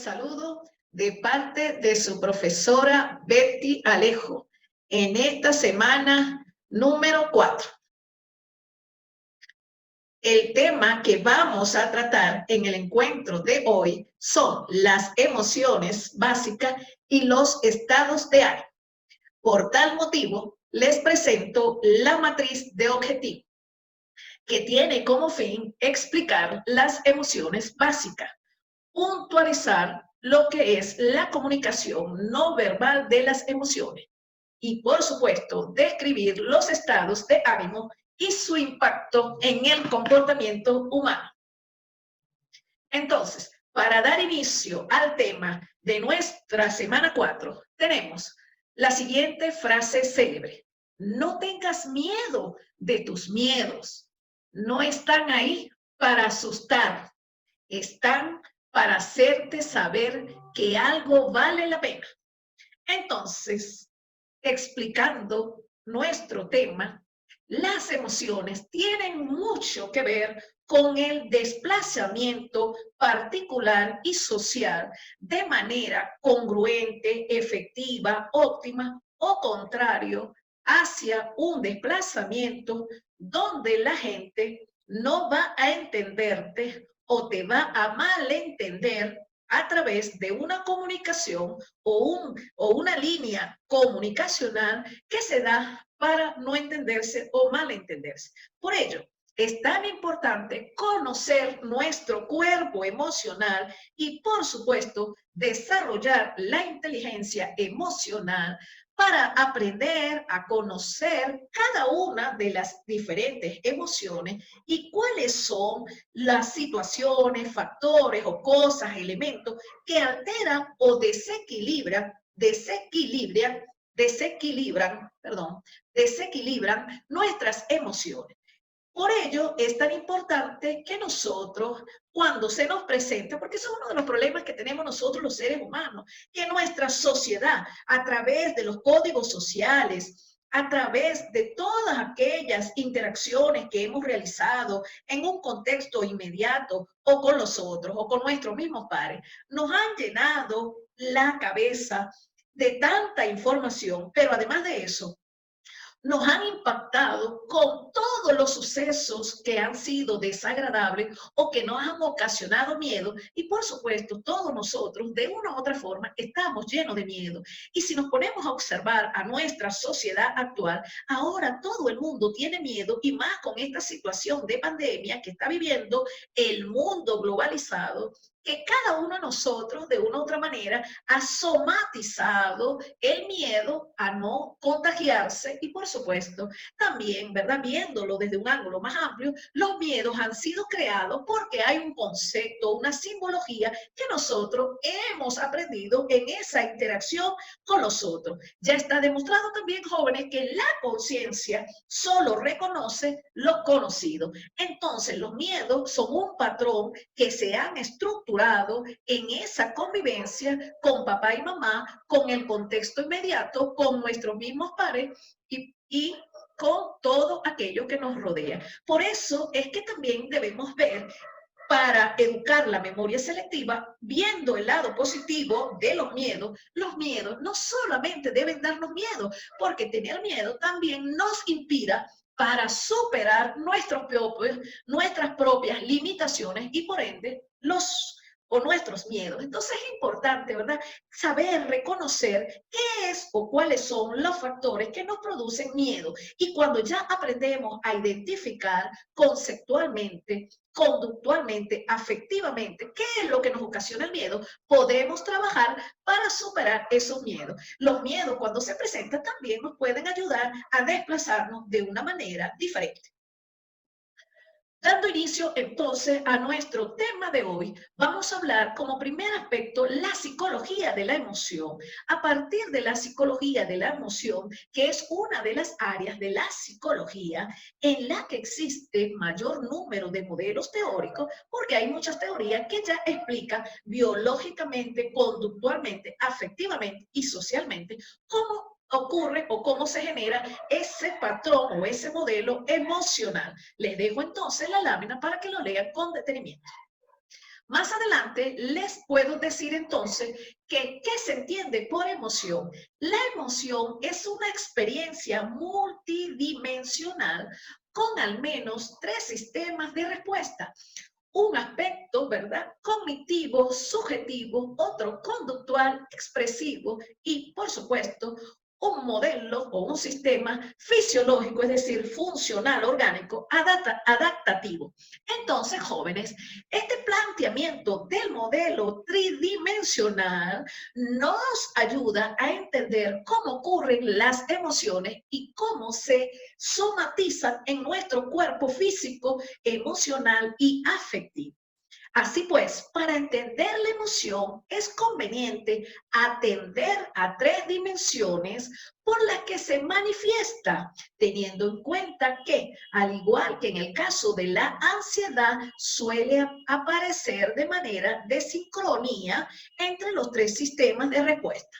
saludo de parte de su profesora Betty Alejo en esta semana número 4. El tema que vamos a tratar en el encuentro de hoy son las emociones básicas y los estados de ánimo. Por tal motivo, les presento la matriz de objetivo, que tiene como fin explicar las emociones básicas, puntualizar lo que es la comunicación no verbal de las emociones y, por supuesto, describir los estados de ánimo y su impacto en el comportamiento humano. Entonces, para dar inicio al tema de nuestra semana 4, tenemos la siguiente frase célebre: no tengas miedo de tus miedos. No están ahí para asustar, están para hacerte saber que algo vale la pena. Entonces, explicando nuestro tema, las emociones tienen mucho que ver con el desplazamiento particular y social de manera congruente, efectiva, óptima o contrario hacia un desplazamiento donde la gente no va a entenderte o te va a malentender a través de una comunicación o una línea comunicacional que se da para no entenderse o malentenderse. Por ello, es tan importante conocer nuestro cuerpo emocional y, por supuesto, desarrollar la inteligencia emocional para aprender a conocer cada una de las diferentes emociones y cuáles son las situaciones, factores o cosas, elementos que alteran o desequilibran nuestras emociones. Por ello, es tan importante que nosotros, cuando se nos presenta, porque eso es uno de los problemas que tenemos nosotros los seres humanos, que nuestra sociedad, a través de los códigos sociales, a través de todas aquellas interacciones que hemos realizado en un contexto inmediato o con los otros o con nuestros mismos pares, nos han llenado la cabeza de tanta información, pero además de eso, nos han impactado con todos los sucesos que han sido desagradables o que nos han ocasionado miedo y, por supuesto, todos nosotros de una u otra forma estamos llenos de miedo. Y si nos ponemos a observar a nuestra sociedad actual, ahora todo el mundo tiene miedo y más con esta situación de pandemia que está viviendo el mundo globalizado, que cada uno de nosotros de una u otra manera ha somatizado el miedo a no contagiarse y, por supuesto, también, ¿verdad? Viéndolo desde un ángulo más amplio, los miedos han sido creados porque hay un concepto, una simbología que nosotros hemos aprendido en esa interacción con los otros. Ya está demostrado también, jóvenes, que la conciencia solo reconoce lo conocido. Entonces, los miedos son un patrón que se han estructurado en esa convivencia con papá y mamá, con el contexto inmediato, con nuestros mismos pares y con todo aquello que nos rodea. Por eso es que también debemos ver, para educar la memoria selectiva, viendo el lado positivo de los miedos no solamente deben darnos miedo, porque tener miedo también nos inspira para superar nuestras propias limitaciones y por ende nuestros miedos. Entonces es importante, ¿verdad?, saber reconocer qué es o cuáles son los factores que nos producen miedo. Y cuando ya aprendemos a identificar conceptualmente, conductualmente, afectivamente, qué es lo que nos ocasiona el miedo, podemos trabajar para superar esos miedos. Los miedos, cuando se presentan, también nos pueden ayudar a desplazarnos de una manera diferente. Dando inicio entonces a nuestro tema de hoy, vamos a hablar como primer aspecto la psicología de la emoción. A partir de la psicología de la emoción, que es una de las áreas de la psicología en la que existe mayor número de modelos teóricos, porque hay muchas teorías que ya explican biológicamente, conductualmente, afectivamente y socialmente cómo ocurre o cómo se genera ese patrón o ese modelo emocional. Les dejo entonces la lámina para que lo lean con detenimiento. Más adelante les puedo decir entonces que ¿qué se entiende por emoción? La emoción es una experiencia multidimensional con al menos 3 sistemas de respuesta. Un aspecto, ¿verdad? Cognitivo, subjetivo, otro conductual, expresivo y, por supuesto, un modelo o un sistema fisiológico, es decir, funcional, orgánico, adaptativo. Entonces, jóvenes, este planteamiento del modelo tridimensional nos ayuda a entender cómo ocurren las emociones y cómo se somatizan en nuestro cuerpo físico, emocional y afectivo. Así pues, para entender la emoción es conveniente atender a 3 dimensiones por las que se manifiesta, teniendo en cuenta que, al igual que en el caso de la ansiedad, suele aparecer de manera de sincronía entre los 3 sistemas de respuesta.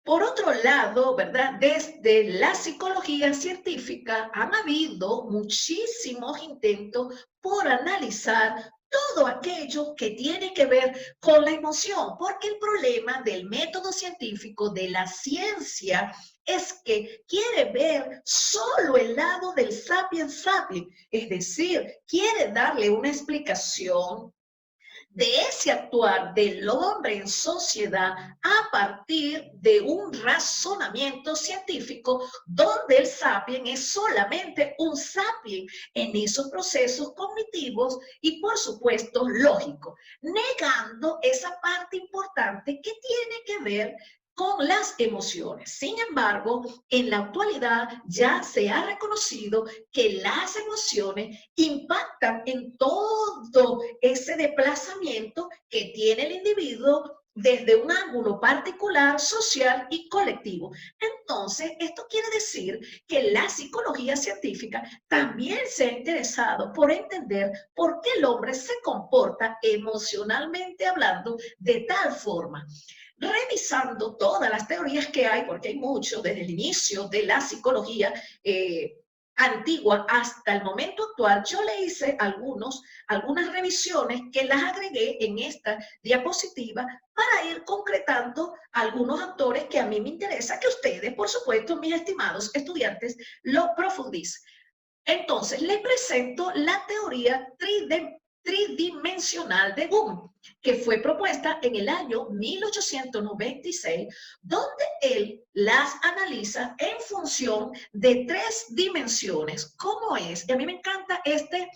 Por otro lado, ¿verdad? Desde la psicología científica han habido muchísimos intentos por analizar todo aquello que tiene que ver con la emoción, porque el problema del método científico, de la ciencia, es que quiere ver solo el lado del sapiens sapiens, es decir, quiere darle una explicación de ese actuar del hombre en sociedad a partir de un razonamiento científico donde el sapien es solamente un sapien en esos procesos cognitivos y por supuesto lógicos, negando esa parte importante que tiene que ver con las emociones. Sin embargo, en la actualidad ya se ha reconocido que las emociones impactan en todo ese desplazamiento que tiene el individuo desde un ángulo particular, social y colectivo. Entonces, esto quiere decir que la psicología científica también se ha interesado por entender por qué el hombre se comporta emocionalmente hablando de tal forma. Revisando todas las teorías que hay, porque hay mucho desde el inicio de la psicología antigua hasta el momento actual, yo le hice algunas revisiones que las agregué en esta diapositiva para ir concretando algunos autores que a mí me interesa que ustedes, por supuesto, mis estimados estudiantes, lo profundicen. Entonces, les presento la teoría tridimensional de Bohm, que fue propuesta en el año 1896, donde él las analiza en función de 3 dimensiones. ¿Cómo es? Y a mí me encanta este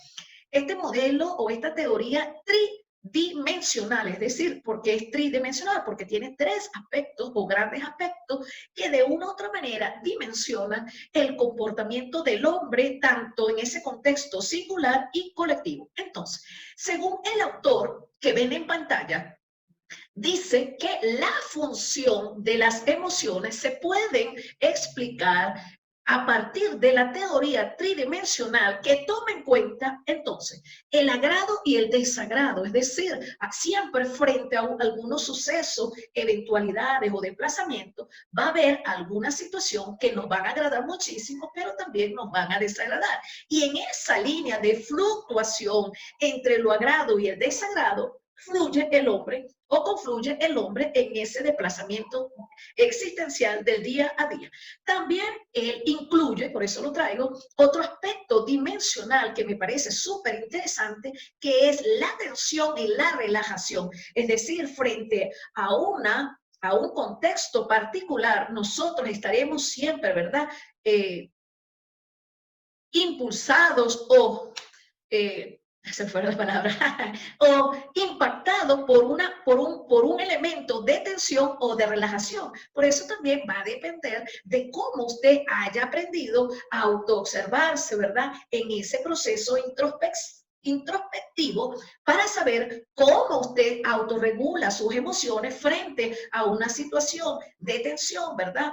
modelo o esta teoría tridimensional, es decir, porque es tridimensional, porque tiene 3 aspectos o grandes aspectos que de una u otra manera dimensionan el comportamiento del hombre, tanto en ese contexto singular y colectivo. Entonces, según el autor que ven en pantalla, dice que la función de las emociones se pueden explicar a partir de la teoría tridimensional que toma en cuenta entonces el agrado y el desagrado, es decir, siempre frente a algunos sucesos, eventualidades o desplazamientos, va a haber alguna situación que nos van a agradar muchísimo, pero también nos van a desagradar. Y en esa línea de fluctuación entre lo agrado y el desagrado, fluye el hombre o confluye el hombre en ese desplazamiento existencial del día a día. También él incluye, por eso lo traigo, otro aspecto dimensional que me parece súper interesante, que es la tensión y la relajación. Es decir, frente a un contexto particular, nosotros estaremos siempre, ¿verdad? Impulsados o se fue la palabra, o impactado por un elemento de tensión o de relajación. Por eso también va a depender de cómo usted haya aprendido a autoobservarse, ¿verdad? En ese proceso introspectivo para saber cómo usted autorregula sus emociones frente a una situación de tensión, ¿verdad?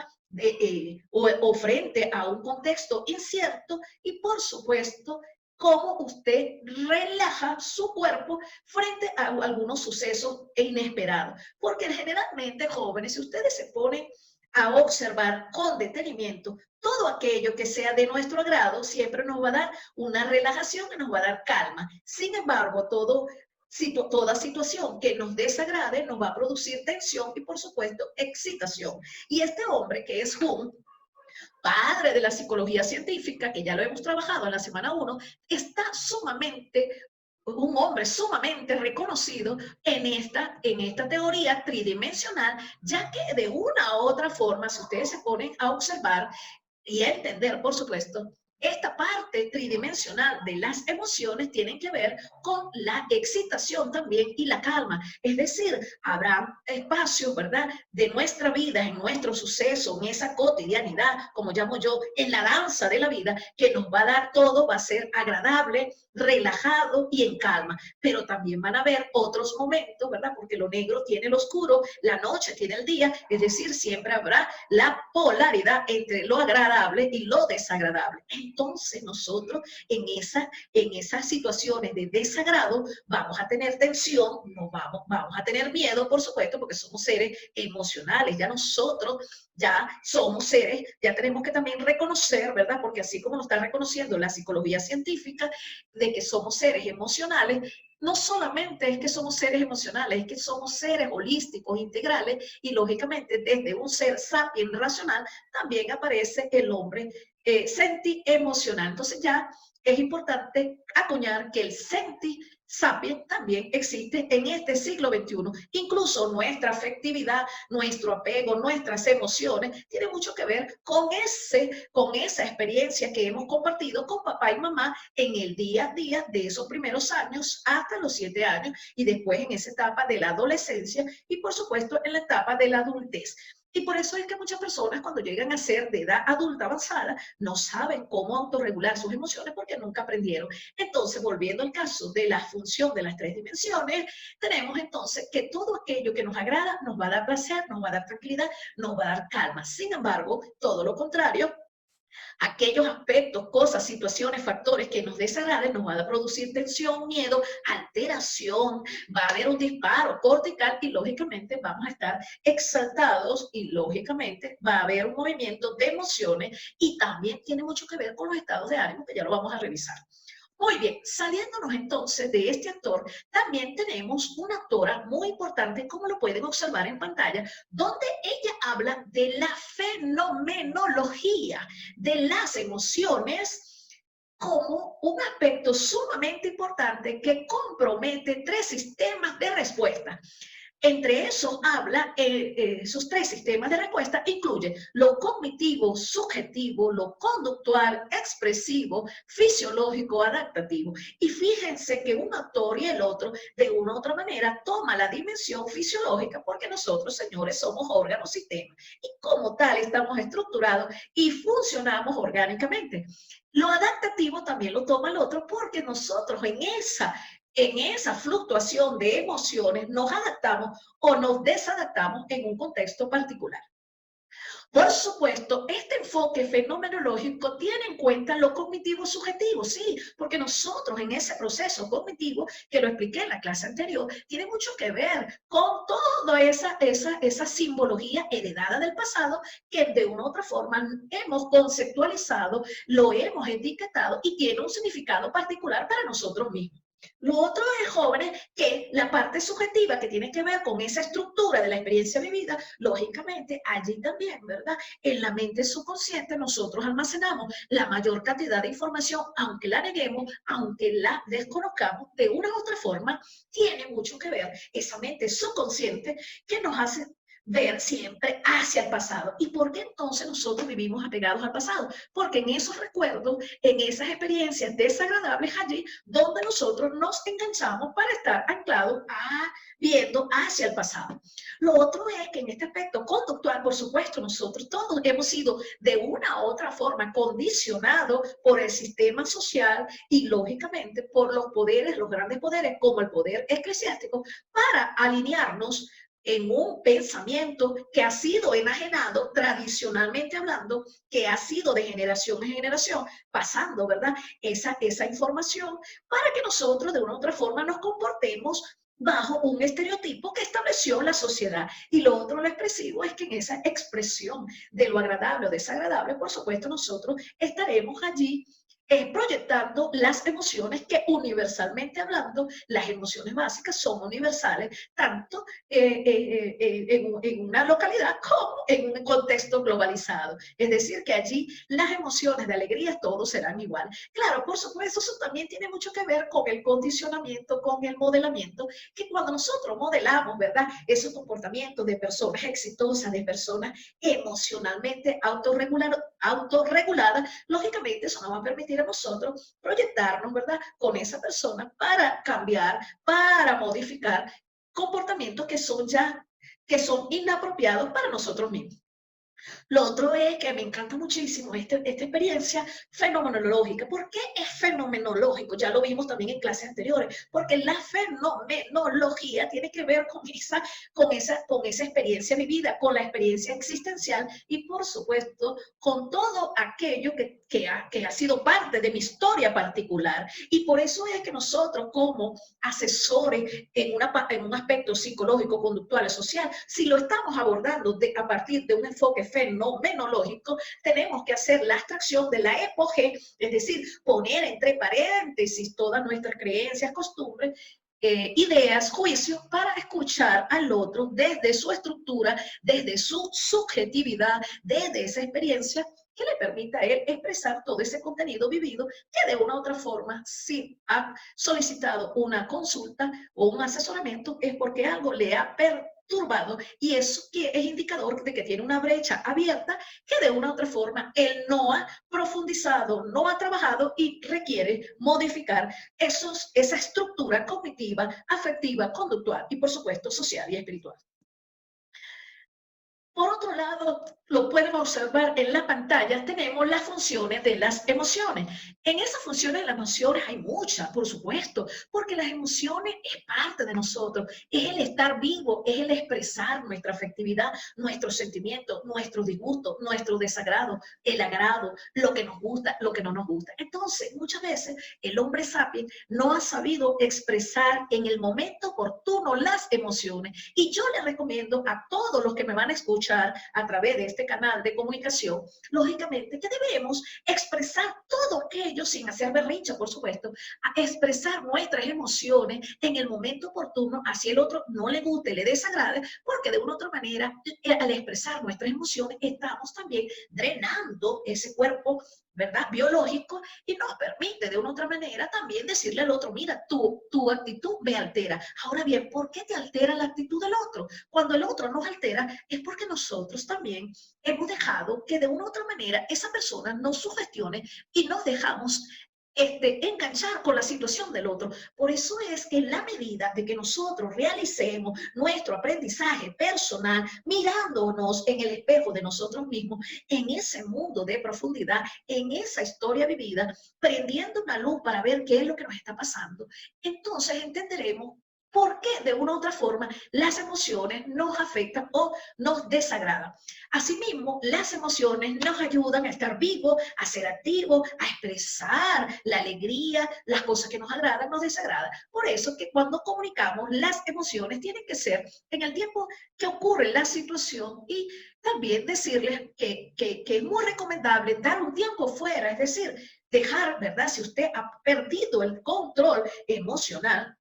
O frente a un contexto incierto y, por supuesto, cómo usted relaja su cuerpo frente a algunos sucesos inesperados. Porque generalmente, jóvenes, si ustedes se ponen a observar con detenimiento todo aquello que sea de nuestro agrado, siempre nos va a dar una relajación y nos va a dar calma. Sin embargo, toda situación que nos desagrade nos va a producir tensión y, por supuesto, excitación. Y este hombre, que es Jung, padre de la psicología científica, que ya lo hemos trabajado en la semana 1, está un hombre sumamente reconocido en esta teoría tridimensional, ya que de una u otra forma, si ustedes se ponen a observar y a entender, por supuesto, esta parte tridimensional de las emociones tienen que ver con la excitación también y la calma. Es decir, habrá espacios, ¿verdad?, de nuestra vida, en nuestro suceso, en esa cotidianidad, como llamo yo, en la danza de la vida, que nos va a dar todo, va a ser agradable, relajado y en calma. Pero también van a haber otros momentos, ¿verdad? Porque lo negro tiene lo oscuro, la noche tiene el día, es decir, siempre habrá la polaridad entre lo agradable y lo desagradable. Entonces nosotros en esas situaciones de desagrado vamos a tener tensión, vamos a tener miedo, por supuesto, porque somos seres emocionales. Ya nosotros ya somos seres, ya tenemos que también reconocer, ¿verdad? Porque así como lo está reconociendo la psicología científica, de que somos seres emocionales, no solamente es que somos seres emocionales, es que somos seres holísticos, integrales, y lógicamente desde un ser sapiens racional también aparece el hombre senti-emocional. Entonces ya es importante acuñar que el senti-sapien también existe en este siglo XXI. Incluso nuestra afectividad, nuestro apego, nuestras emociones, tiene mucho que ver con esa experiencia que hemos compartido con papá y mamá en el día a día de esos primeros años hasta los 7 años y después en esa etapa de la adolescencia y por supuesto en la etapa de la adultez. Y por eso es que muchas personas cuando llegan a ser de edad adulta avanzada no saben cómo autorregular sus emociones porque nunca aprendieron. Entonces, volviendo al caso de la función de las 3 dimensiones, tenemos entonces que todo aquello que nos agrada nos va a dar placer, nos va a dar tranquilidad, nos va a dar calma. Sin embargo, todo lo contrario, aquellos aspectos, cosas, situaciones, factores que nos desagraden, nos van a producir tensión, miedo, alteración, va a haber un disparo cortical y lógicamente vamos a estar exaltados y lógicamente va a haber un movimiento de emociones y también tiene mucho que ver con los estados de ánimo que ya lo vamos a revisar. Muy bien, saliéndonos entonces de este actor, también tenemos una actora muy importante, como lo pueden observar en pantalla, donde ella habla de la fenomenología de las emociones como un aspecto sumamente importante que compromete 3 sistemas de respuesta. Entre esos habla, esos 3 sistemas de respuesta incluyen lo cognitivo, subjetivo, lo conductual, expresivo, fisiológico, adaptativo. Y fíjense que un actor y el otro, de una u otra manera, toma la dimensión fisiológica porque nosotros, señores, somos órganos sistemas y como tal estamos estructurados y funcionamos orgánicamente. Lo adaptativo también lo toma el otro porque nosotros en esa fluctuación de emociones nos adaptamos o nos desadaptamos en un contexto particular. Por supuesto, este enfoque fenomenológico tiene en cuenta lo cognitivo subjetivo, sí, porque nosotros en ese proceso cognitivo, que lo expliqué en la clase anterior, tiene mucho que ver con toda esa simbología heredada del pasado que de una u otra forma hemos conceptualizado, lo hemos etiquetado y tiene un significado particular para nosotros mismos. Lo otro es, jóvenes, que la parte subjetiva que tiene que ver con esa estructura de la experiencia vivida, lógicamente allí también, ¿verdad? En la mente subconsciente nosotros almacenamos la mayor cantidad de información, aunque la neguemos, aunque la desconozcamos, de una u otra forma, tiene mucho que ver esa mente subconsciente que nos hace ver siempre hacia el pasado. ¿Y por qué entonces nosotros vivimos apegados al pasado? Porque en esos recuerdos, en esas experiencias desagradables allí, donde nosotros nos enganchamos para estar anclados viendo hacia el pasado. Lo otro es que en este aspecto conductual, por supuesto, nosotros todos hemos sido de una u otra forma condicionados por el sistema social y lógicamente por los poderes, los grandes poderes, como el poder eclesiástico, para alinearnos en un pensamiento que ha sido enajenado tradicionalmente hablando, que ha sido de generación en generación, pasando, ¿verdad? Esa información para que nosotros de una u otra forma nos comportemos bajo un estereotipo que estableció la sociedad. Y lo otro, lo expresivo, es que en esa expresión de lo agradable o desagradable, por supuesto, nosotros estaremos allí proyectando las emociones que, universalmente hablando, las emociones básicas son universales, tanto en una localidad como en un contexto globalizado. Es decir, que allí las emociones de alegría todos serán iguales. Claro, por supuesto, eso también tiene mucho que ver con el condicionamiento, con el modelamiento, que cuando nosotros modelamos, ¿verdad?, esos comportamientos de personas exitosas, de personas emocionalmente autorreguladas, lógicamente eso nos va a permitir a nosotros proyectarnos, ¿verdad?, con esa persona para cambiar, para modificar comportamientos que son inapropiados para nosotros mismos. Lo otro es que me encanta muchísimo esta experiencia fenomenológica. ¿Por qué es fenomenológico? Ya lo vimos también en clases anteriores, porque la fenomenología tiene que ver con esa experiencia vivida, con la experiencia existencial y, por supuesto, con todo aquello que ha sido parte de mi historia particular. Y por eso es que nosotros, como asesores en un aspecto psicológico, conductual, social, si lo estamos abordando a partir de un enfoque fenomenológico, tenemos que hacer la abstracción de la epoge, es decir, poner entre paréntesis todas nuestras creencias, costumbres, ideas, juicios, para escuchar al otro desde su estructura, desde su subjetividad, desde esa experiencia que le permita a él expresar todo ese contenido vivido que de una u otra forma, si ha solicitado una consulta o un asesoramiento, es porque algo le ha perturbado y eso que es indicador de que tiene una brecha abierta que de una u otra forma él no ha profundizado, no ha trabajado y requiere modificar esa estructura cognitiva, afectiva, conductual y, por supuesto, social y espiritual. Por otro lado, lo pueden observar en la pantalla, tenemos las funciones de las emociones. En esas funciones de las emociones hay muchas, por supuesto, porque las emociones es parte de nosotros, es el estar vivo, es el expresar nuestra afectividad, nuestros sentimientos, nuestros disgustos, nuestro desagrado, el agrado, lo que nos gusta, lo que no nos gusta. Entonces, muchas veces el hombre sapien no ha sabido expresar en el momento oportuno las emociones. Y yo les recomiendo a todos los que me van a escuchar a través de este canal de comunicación, lógicamente que debemos expresar todo aquello sin hacer berrinche, por supuesto, a expresar nuestras emociones en el momento oportuno, así el otro no le guste, le desagrade, porque de una u otra manera, al expresar nuestras emociones, estamos también drenando ese cuerpo, ¿verdad?, biológico, y nos permite de una u otra manera también decirle al otro, mira, tu actitud me altera. Ahora bien, ¿por qué te altera la actitud del otro? Cuando el otro nos altera es porque nosotros también hemos dejado que de una u otra manera esa persona nos sugestione y nos dejamos enganchar con la situación del otro. Por eso es que en la medida de que nosotros realicemos nuestro aprendizaje personal, mirándonos en el espejo de nosotros mismos, en ese mundo de profundidad, en esa historia vivida, prendiendo una luz para ver qué es lo que nos está pasando, entonces entenderemos por qué de una u otra forma las emociones nos afectan o nos desagradan. Asimismo, las emociones nos ayudan a estar vivos, a ser activos, a expresar la alegría, las cosas que nos agradan, nos desagradan. Por eso que cuando comunicamos, las emociones tienen que ser en el tiempo que ocurre la situación, y también decirles que es muy recomendable dar un tiempo fuera, es decir, dejar, ¿verdad? Si usted ha perdido el control emocional,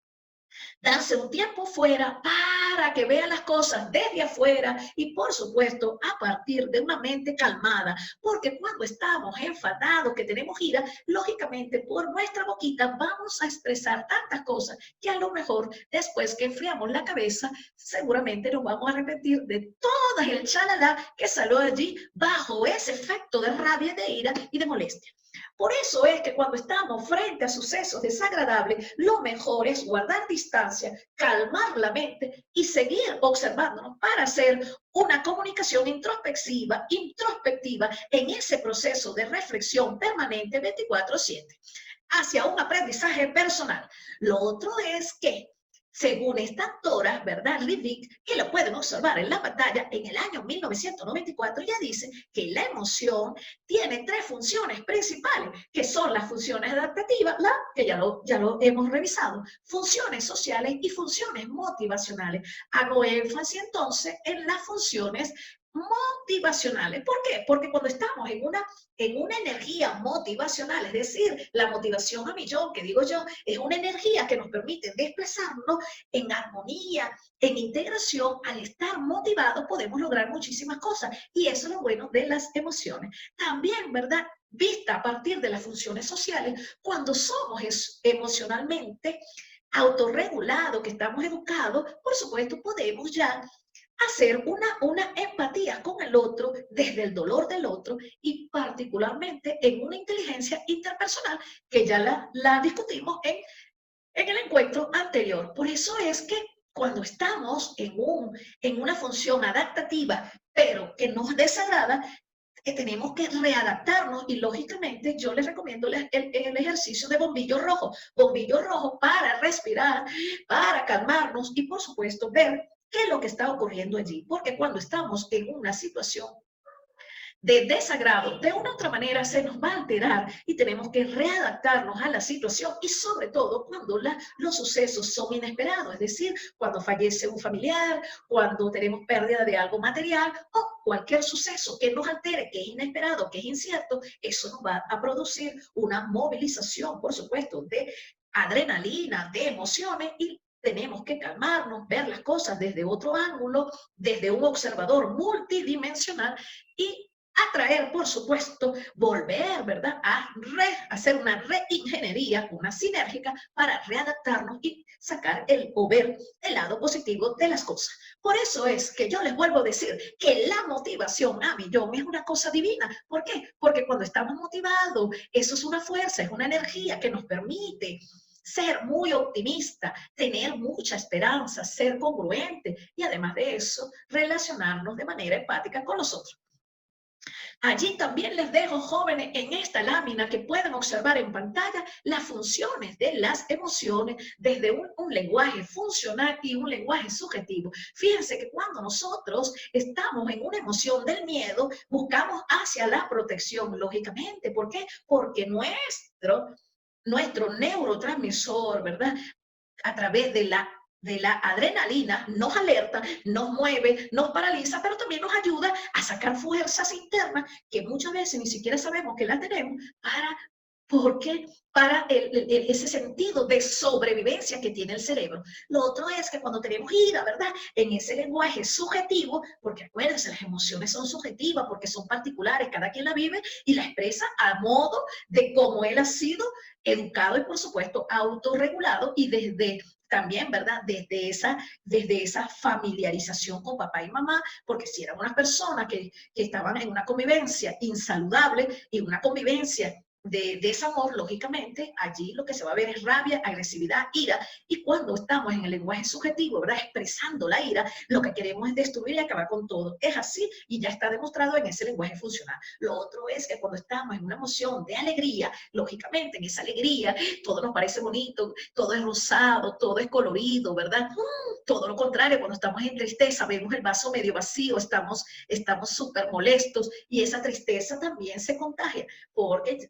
darse un tiempo fuera para que vea las cosas desde afuera y, por supuesto, a partir de una mente calmada, porque cuando estamos enfadados, que tenemos ira, lógicamente por nuestra boquita vamos a expresar tantas cosas que a lo mejor después que enfriamos la cabeza, seguramente nos vamos a arrepentir de toda el chalala que salió allí bajo ese efecto de rabia, de ira y de molestia. Por eso es que cuando estamos frente a sucesos desagradables, lo mejor es guardar distancia, calmar la mente y seguir observándonos para hacer una comunicación introspectiva en ese proceso de reflexión permanente 24/7 hacia un aprendizaje personal. Lo otro es que según esta autora, ¿verdad? Rivik, que lo pueden observar en la pantalla, en el año 1994 ya dice que la emoción tiene tres funciones principales, que son las funciones adaptativas, que ya lo hemos revisado, funciones sociales y funciones motivacionales. Hago énfasis entonces en las funciones motivacionales. ¿Por qué? Porque cuando estamos en una energía motivacional, es decir, la motivación a millón, que digo yo, es una energía que nos permite desplazarnos en armonía, en integración. Al estar motivados podemos lograr muchísimas cosas y eso es lo bueno de las emociones. También, ¿verdad? Vista a partir de las funciones sociales, cuando somos emocionalmente autorregulados, que estamos educados, por supuesto podemos ya hacer una empatía con el otro desde el dolor del otro y particularmente en una inteligencia interpersonal que ya la discutimos en el encuentro anterior. Por eso es que cuando estamos en una función adaptativa, pero que nos desagrada, que tenemos que readaptarnos y lógicamente yo les recomiendo el ejercicio de bombillo rojo para respirar, para calmarnos y por supuesto ver qué es lo que está ocurriendo allí, porque cuando estamos en una situación de desagrado, de una u otra manera se nos va a alterar y tenemos que readaptarnos a la situación y sobre todo cuando los sucesos son inesperados, es decir, cuando fallece un familiar, cuando tenemos pérdida de algo material o cualquier suceso que nos altere, que es inesperado, que es incierto, eso nos va a producir una movilización, por supuesto, de adrenalina, de emociones y tenemos que calmarnos, ver las cosas desde otro ángulo, desde un observador multidimensional y atraer, por supuesto, volver, ¿verdad? Hacer una reingeniería, una sinérgica para readaptarnos y sacar o ver el lado positivo de las cosas. Por eso es que yo les vuelvo a decir que la motivación a millón es una cosa divina. ¿Por qué? Porque cuando estamos motivados, eso es una fuerza, es una energía que nos permite ser muy optimista, tener mucha esperanza, ser congruente y además de eso, relacionarnos de manera empática con los otros. Allí también les dejo, jóvenes, en esta lámina que pueden observar en pantalla las funciones de las emociones desde un lenguaje funcional y un lenguaje subjetivo. Fíjense que cuando nosotros estamos en una emoción del miedo, buscamos hacia la protección, lógicamente. ¿Por qué? Porque nuestro neurotransmisor, ¿verdad? A través de la adrenalina nos alerta, nos mueve, nos paraliza, pero también nos ayuda a sacar fuerzas internas que muchas veces ni siquiera sabemos que las tenemos porque para ese sentido de sobrevivencia que tiene el cerebro. Lo otro es que cuando tenemos ira, ¿verdad? En ese lenguaje subjetivo, porque acuérdense, las emociones son subjetivas porque son particulares, cada quien la vive y la expresa a modo de cómo él ha sido educado y por supuesto autorregulado y desde también, ¿verdad? Desde esa familiarización con papá y mamá, porque si eran unas personas que estaban en una convivencia insaludable y una convivencia de desamor, lógicamente, allí lo que se va a ver es rabia, agresividad, ira, y cuando estamos en el lenguaje subjetivo, ¿verdad? Expresando la ira, lo que queremos es destruir y acabar con todo. Es así y ya está demostrado en ese lenguaje funcional. Lo otro es que cuando estamos en una emoción de alegría, lógicamente en esa alegría todo nos parece bonito, todo es rosado, todo es colorido, ¿verdad? Todo lo contrario, cuando estamos en tristeza, vemos el vaso medio vacío, estamos súper molestos y esa tristeza también se contagia porque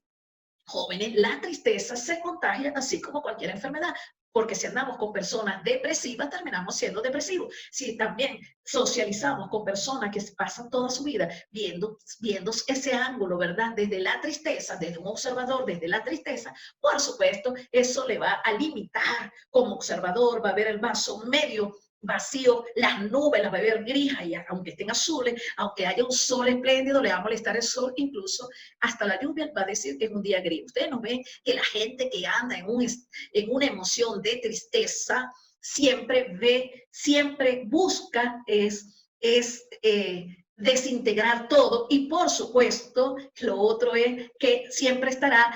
jóvenes, la tristeza se contagia así como cualquier enfermedad, porque si andamos con personas depresivas, terminamos siendo depresivos. Si también socializamos con personas que pasan toda su vida viendo ese ángulo, ¿verdad? Desde la tristeza, desde un observador, desde la tristeza, por supuesto, eso le va a limitar como observador, va a ver el vaso medio vacío, las nubes las va a ver grises, y aunque estén azules, aunque haya un sol espléndido, le va a molestar el sol, incluso hasta la lluvia va a decir que es un día gris. Ustedes no ven que la gente que anda en una emoción de tristeza siempre busca desintegrar todo y por supuesto lo otro es que siempre estará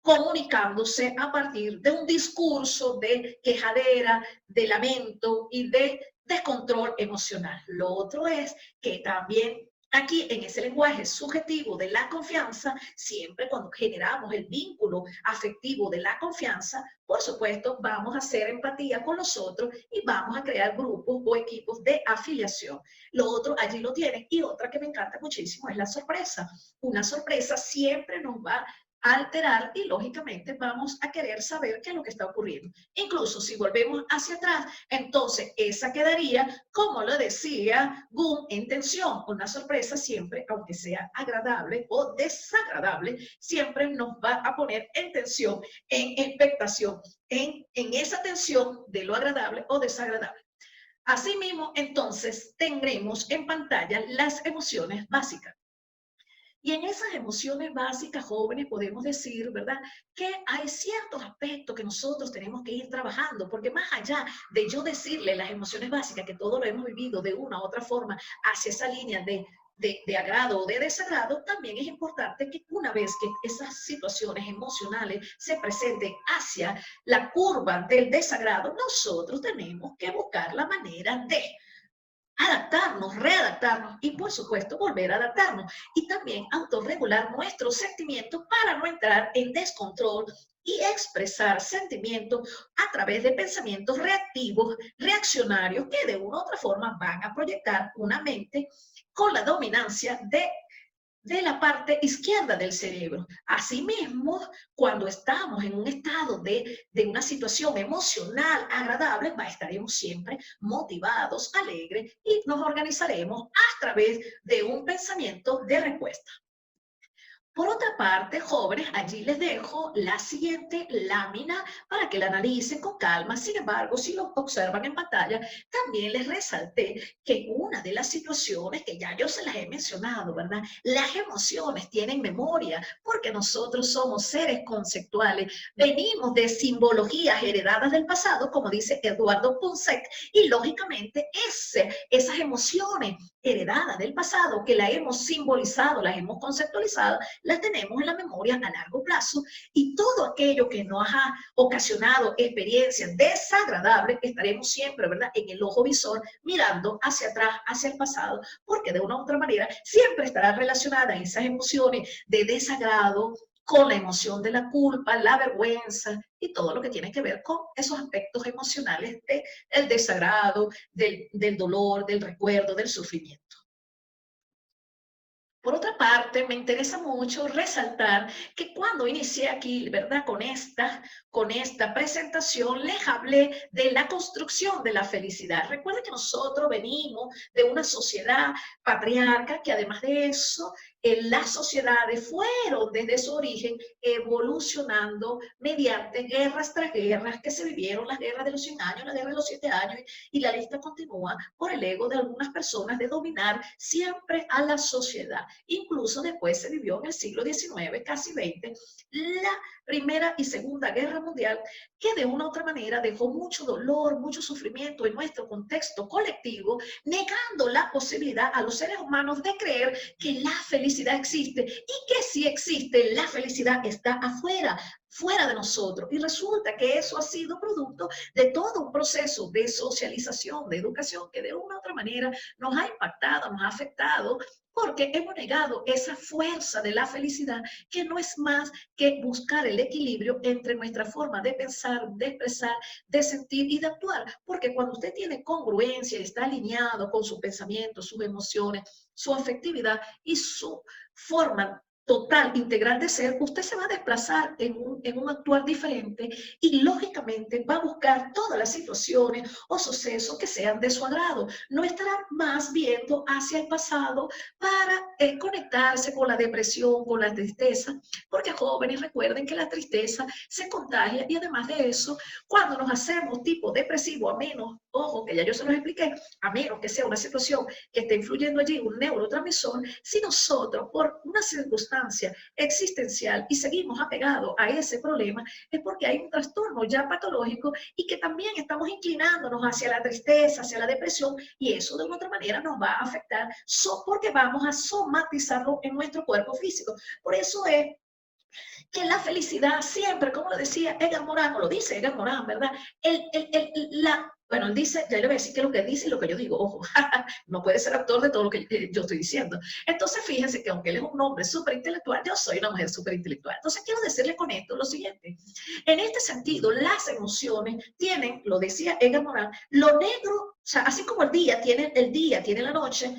comunicándose a partir de un discurso de quejadera, de lamento y de descontrol emocional. Lo otro es que también Aquí, en ese lenguaje subjetivo de la confianza, siempre cuando generamos el vínculo afectivo de la confianza, por supuesto, vamos a hacer empatía con los otros y vamos a crear grupos o equipos de afiliación. Lo otro, allí lo tienen. Y otra que me encanta muchísimo es la sorpresa. Una sorpresa siempre nos va a alterar y lógicamente vamos a querer saber qué es lo que está ocurriendo. Incluso si volvemos hacia atrás, entonces esa quedaría, como lo decía Gunn, en tensión. Una sorpresa siempre, aunque sea agradable o desagradable, siempre nos va a poner en tensión, en expectación, en esa tensión de lo agradable o desagradable. Asimismo, entonces, tendremos en pantalla las emociones básicas. Y en esas emociones básicas, jóvenes, podemos decir, ¿verdad?, que hay ciertos aspectos que nosotros tenemos que ir trabajando, porque más allá de yo decirle las emociones básicas, que todo lo hemos vivido de una u otra forma hacia esa línea de agrado o de desagrado, también es importante que una vez que esas situaciones emocionales se presenten hacia la curva del desagrado, nosotros tenemos que buscar la manera de adaptarnos, readaptarnos y por supuesto volver a adaptarnos y también autorregular nuestros sentimientos para no entrar en descontrol y expresar sentimientos a través de pensamientos reactivos, reaccionarios que de una u otra forma van a proyectar una mente con la dominancia de la parte izquierda del cerebro. Asimismo, cuando estamos en un estado de una situación emocional agradable, estaremos siempre motivados, alegres y nos organizaremos a través de un pensamiento de respuesta. Por otra parte, jóvenes, allí les dejo la siguiente lámina para que la analicen con calma. Sin embargo, si lo observan en pantalla, también les resalté que una de las situaciones que ya yo se las he mencionado, ¿verdad? Las emociones tienen memoria porque nosotros somos seres conceptuales, venimos de simbologías heredadas del pasado, como dice Eduardo Punset, y lógicamente esas emociones heredadas del pasado que la hemos simbolizado, las hemos conceptualizado, las tenemos en la memoria a largo plazo y todo aquello que nos ha ocasionado experiencias desagradables, estaremos siempre, ¿verdad?, en el ojo visor, mirando hacia atrás, hacia el pasado, porque de una u otra manera siempre estará relacionada esas emociones de desagrado con la emoción de la culpa, la vergüenza y todo lo que tiene que ver con esos aspectos emocionales del desagrado, del dolor, del recuerdo, del sufrimiento. Por otra parte, me interesa mucho resaltar que cuando inicié aquí, ¿verdad?, con esta presentación, les hablé de la construcción de la felicidad. Recuerden que nosotros venimos de una sociedad patriarca, que además de eso, las sociedades fueron desde su origen evolucionando mediante guerras tras guerras que se vivieron, las guerras de los 100 años, la guerra de los 7 años, y la lista continúa por el ego de algunas personas de dominar siempre a la sociedad. Incluso después se vivió en el siglo XIX, casi 20, la Primera y Segunda Guerra Mundial, que de una u otra manera dejó mucho dolor, mucho sufrimiento en nuestro contexto colectivo, negando la posibilidad a los seres humanos de creer que la felicidad existe y que si existe, la felicidad está afuera, fuera de nosotros. Y resulta que eso ha sido producto de todo un proceso de socialización, de educación, que de una u otra manera nos ha impactado, nos ha afectado, porque hemos negado esa fuerza de la felicidad, que no es más que buscar el equilibrio entre nuestra forma de pensar, de expresar, de sentir y de actuar. Porque cuando usted tiene congruencia y está alineado con sus pensamientos, sus emociones, su afectividad y su forma total, integral de ser, usted se va a desplazar en un actuar diferente y lógicamente va a buscar todas las situaciones o sucesos que sean de su agrado. No estará más viendo hacia el pasado para conectarse con la depresión, con la tristeza, porque jóvenes, recuerden que la tristeza se contagia y además de eso, cuando nos hacemos tipo depresivo, a menos, ojo, que ya yo se los expliqué, a menos que sea una situación que esté influyendo allí un neurotransmisor, si nosotros por una circunstancia existencial y seguimos apegados a ese problema, es porque hay un trastorno ya patológico y que también estamos inclinándonos hacia la tristeza, hacia la depresión, y eso de una otra manera nos va a afectar porque vamos a somatizarlo en nuestro cuerpo físico. Por eso es que la felicidad siempre, como lo decía Edgar Morin, o lo dice Edgar Morin, ¿verdad? Bueno, él dice, ya le voy a decir qué es lo que dice y lo que yo digo. Ojo, no puede ser actor de todo lo que yo estoy diciendo. Entonces, fíjense que aunque él es un hombre súper intelectual, yo soy una mujer súper intelectual. Entonces, quiero decirle con esto lo siguiente. En este sentido, las emociones tienen, lo decía Edgar Morin, lo negro, o sea, así como el día tiene la noche,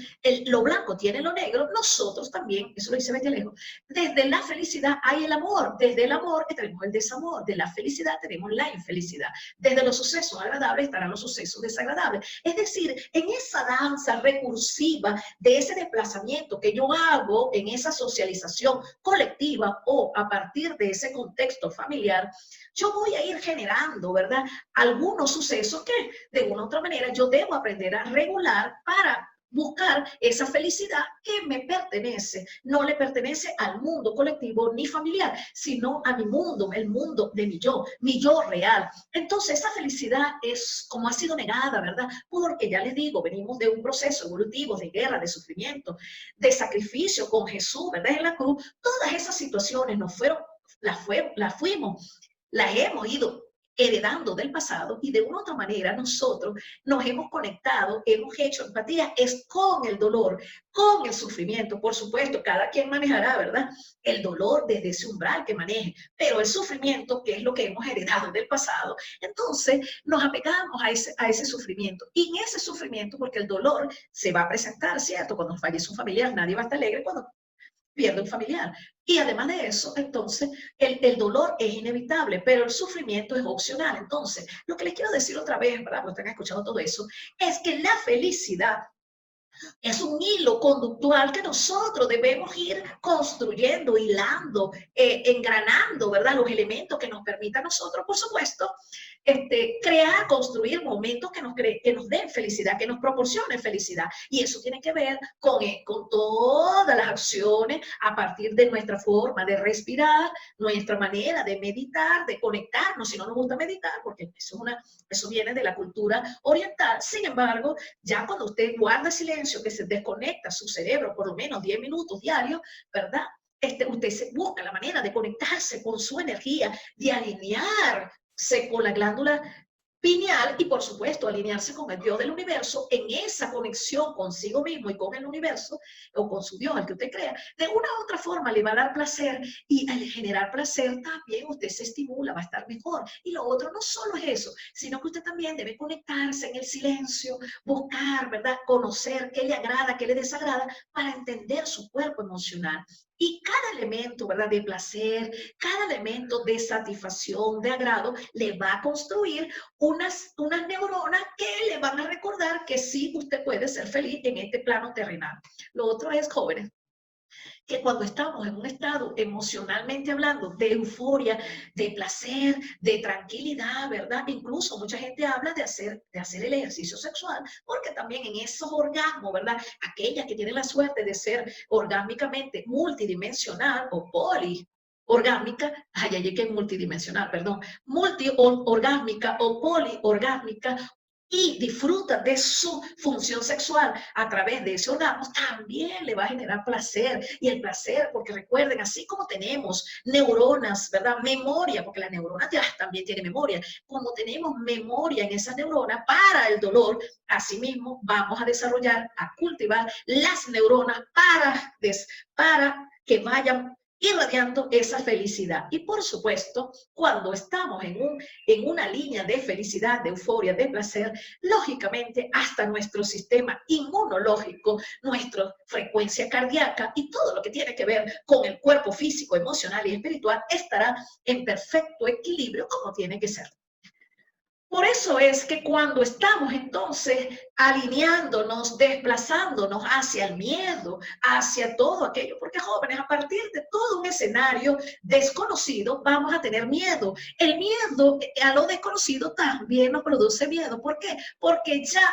lo blanco tiene lo negro, nosotros también, eso lo dice Betty Alejo, desde la felicidad hay el amor, desde el amor tenemos el desamor, de la felicidad tenemos la infelicidad. Desde los sucesos agradables estarán los sucesos desagradables. Es decir, en esa danza recursiva de ese desplazamiento que yo hago en esa socialización colectiva o a partir de ese contexto familiar, yo voy a ir generando, ¿verdad? Algunos sucesos que de una u otra manera yo debo aprender a regular para buscar esa felicidad que me pertenece, no le pertenece al mundo colectivo ni familiar, sino a mi mundo, el mundo de mi yo real. Entonces esa felicidad es como ha sido negada, ¿verdad? Porque ya les digo, venimos de un proceso evolutivo de guerra, de sufrimiento, de sacrificio con Jesús, ¿verdad? En la cruz, todas esas situaciones nos fueron, las hemos ido heredando del pasado y de una u otra manera nosotros nos hemos conectado, hemos hecho empatía, es con el dolor, con el sufrimiento. Por supuesto, cada quien manejará, ¿verdad? El dolor desde ese umbral que maneje, pero el sufrimiento, que es lo que hemos heredado del pasado, entonces nos apegamos a ese sufrimiento. Y en ese sufrimiento, porque el dolor se va a presentar, ¿cierto? Cuando fallece un familiar, nadie va a estar alegre cuando pierde un familiar. Y además de eso, entonces, el dolor es inevitable, pero el sufrimiento es opcional. Entonces, lo que les quiero decir otra vez, ¿verdad? Porque están escuchando todo eso, es que la felicidad es un hilo conductual que nosotros debemos ir construyendo, hilando, engranando, ¿verdad? Los elementos que nos permitan a nosotros, por supuesto, crear, construir momentos que nos den felicidad, que nos proporcionen felicidad. Y eso tiene que ver con todas las acciones a partir de nuestra forma de respirar, nuestra manera de meditar, de conectarnos, si no nos gusta meditar, porque eso viene de la cultura oriental. Sin embargo, ya cuando usted guarda silencio, que se desconecta su cerebro por lo menos 10 minutos diarios, ¿verdad? Usted se busca la manera de conectarse con su energía, de alinearse con la glándula pineal y, por supuesto, alinearse con el Dios del universo en esa conexión consigo mismo y con el universo o con su Dios, al que usted crea. De una u otra forma le va a dar placer y al generar placer también usted se estimula, va a estar mejor. Y lo otro no solo es eso, sino que usted también debe conectarse en el silencio, buscar, ¿verdad? Conocer qué le agrada, qué le desagrada para entender su cuerpo emocional. Y cada elemento, ¿verdad? De placer, cada elemento de satisfacción, de agrado, le va a construir unas neuronas que le van a recordar que sí, usted puede ser feliz en este plano terrenal. Lo otro es, jóvenes, que cuando estamos en un estado emocionalmente hablando de euforia, de placer, de tranquilidad, ¿verdad? Incluso mucha gente habla de hacer el ejercicio sexual, porque también en esos orgasmos, ¿verdad? Aquellas que tienen la suerte de ser orgánicamente multidimensional o orgánica, que es multidimensional, perdón, multiorgásmica o poliorgásmica, y disfruta de su función sexual a través de ese orgasmo, también le va a generar placer. Y el placer, porque recuerden, así como tenemos neuronas, ¿verdad? Memoria, porque la neurona ya también tiene memoria. Como tenemos memoria en esa neurona para el dolor, asimismo vamos a desarrollar, a cultivar las neuronas para que vayan irradiando esa felicidad. Y por supuesto, cuando estamos en una línea de felicidad, de euforia, de placer, lógicamente hasta nuestro sistema inmunológico, nuestra frecuencia cardíaca y todo lo que tiene que ver con el cuerpo físico, emocional y espiritual estará en perfecto equilibrio como tiene que ser. Por eso es que cuando estamos entonces alineándonos, desplazándonos hacia el miedo, hacia todo aquello, porque jóvenes, a partir de todo un escenario desconocido, vamos a tener miedo. El miedo a lo desconocido también nos produce miedo. ¿Por qué? Porque ya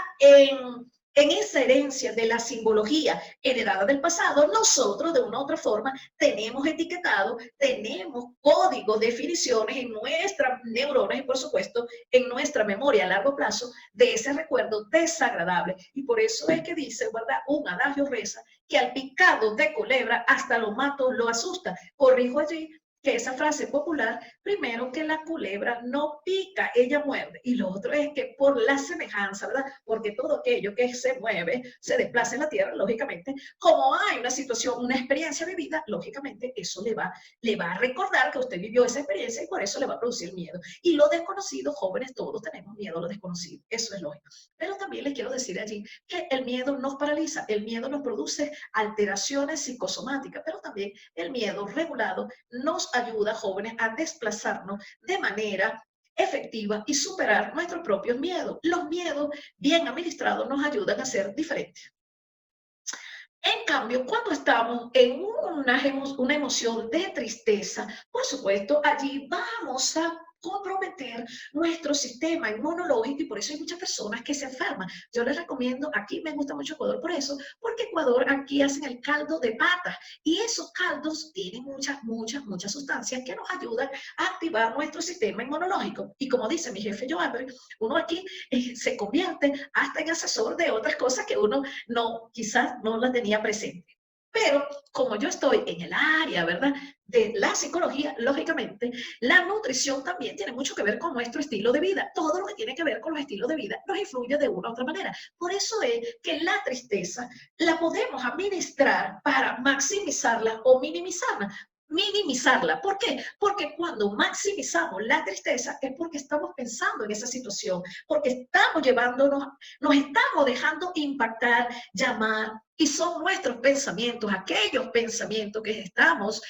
en esa herencia de la simbología heredada del pasado, nosotros de una u otra forma tenemos etiquetado, tenemos código, definiciones en nuestras neuronas y por supuesto en nuestra memoria a largo plazo de ese recuerdo desagradable. Y por eso es que dice, ¿verdad? Un adagio reza que al picado de culebra hasta lo mato lo asusta. Corrijo allí que esa frase popular, primero que la culebra no pica, ella muerde. Y lo otro es que por la semejanza, ¿verdad? Porque todo aquello que se mueve, se desplaza en la tierra, lógicamente, como hay una situación, una experiencia vivida, lógicamente eso le va a recordar que usted vivió esa experiencia y por eso le va a producir miedo. Y lo desconocido, jóvenes, todos tenemos miedo a lo desconocido, eso es lógico. Pero también les quiero decir allí que el miedo nos paraliza, el miedo nos produce alteraciones psicosomáticas, pero también el miedo regulado nos ayuda, jóvenes, a desplazarnos de manera efectiva y superar nuestros propios miedos. Los miedos bien administrados nos ayudan a ser diferentes. En cambio, cuando estamos en una emoción de tristeza, por supuesto, allí vamos a comprometer nuestro sistema inmunológico y por eso hay muchas personas que se enferman. Yo les recomiendo, aquí me gusta mucho Ecuador por eso, porque Ecuador aquí hacen el caldo de patas y esos caldos tienen muchas sustancias que nos ayudan a activar nuestro sistema inmunológico. Y como dice mi jefe Joan, uno aquí se convierte hasta en asesor de otras cosas que uno no, quizás no la tenía presente. Pero como yo estoy en el área, ¿verdad?, de la psicología, lógicamente, la nutrición también tiene mucho que ver con nuestro estilo de vida. Todo lo que tiene que ver con los estilos de vida nos influye de una u otra manera. Por eso es que la tristeza la podemos administrar para maximizarla o minimizarla. Minimizarla. ¿Por qué? Porque cuando maximizamos la tristeza es porque estamos pensando en esa situación, porque estamos llevándonos, nos estamos dejando impactar, llamar, y son nuestros pensamientos, aquellos pensamientos que estamos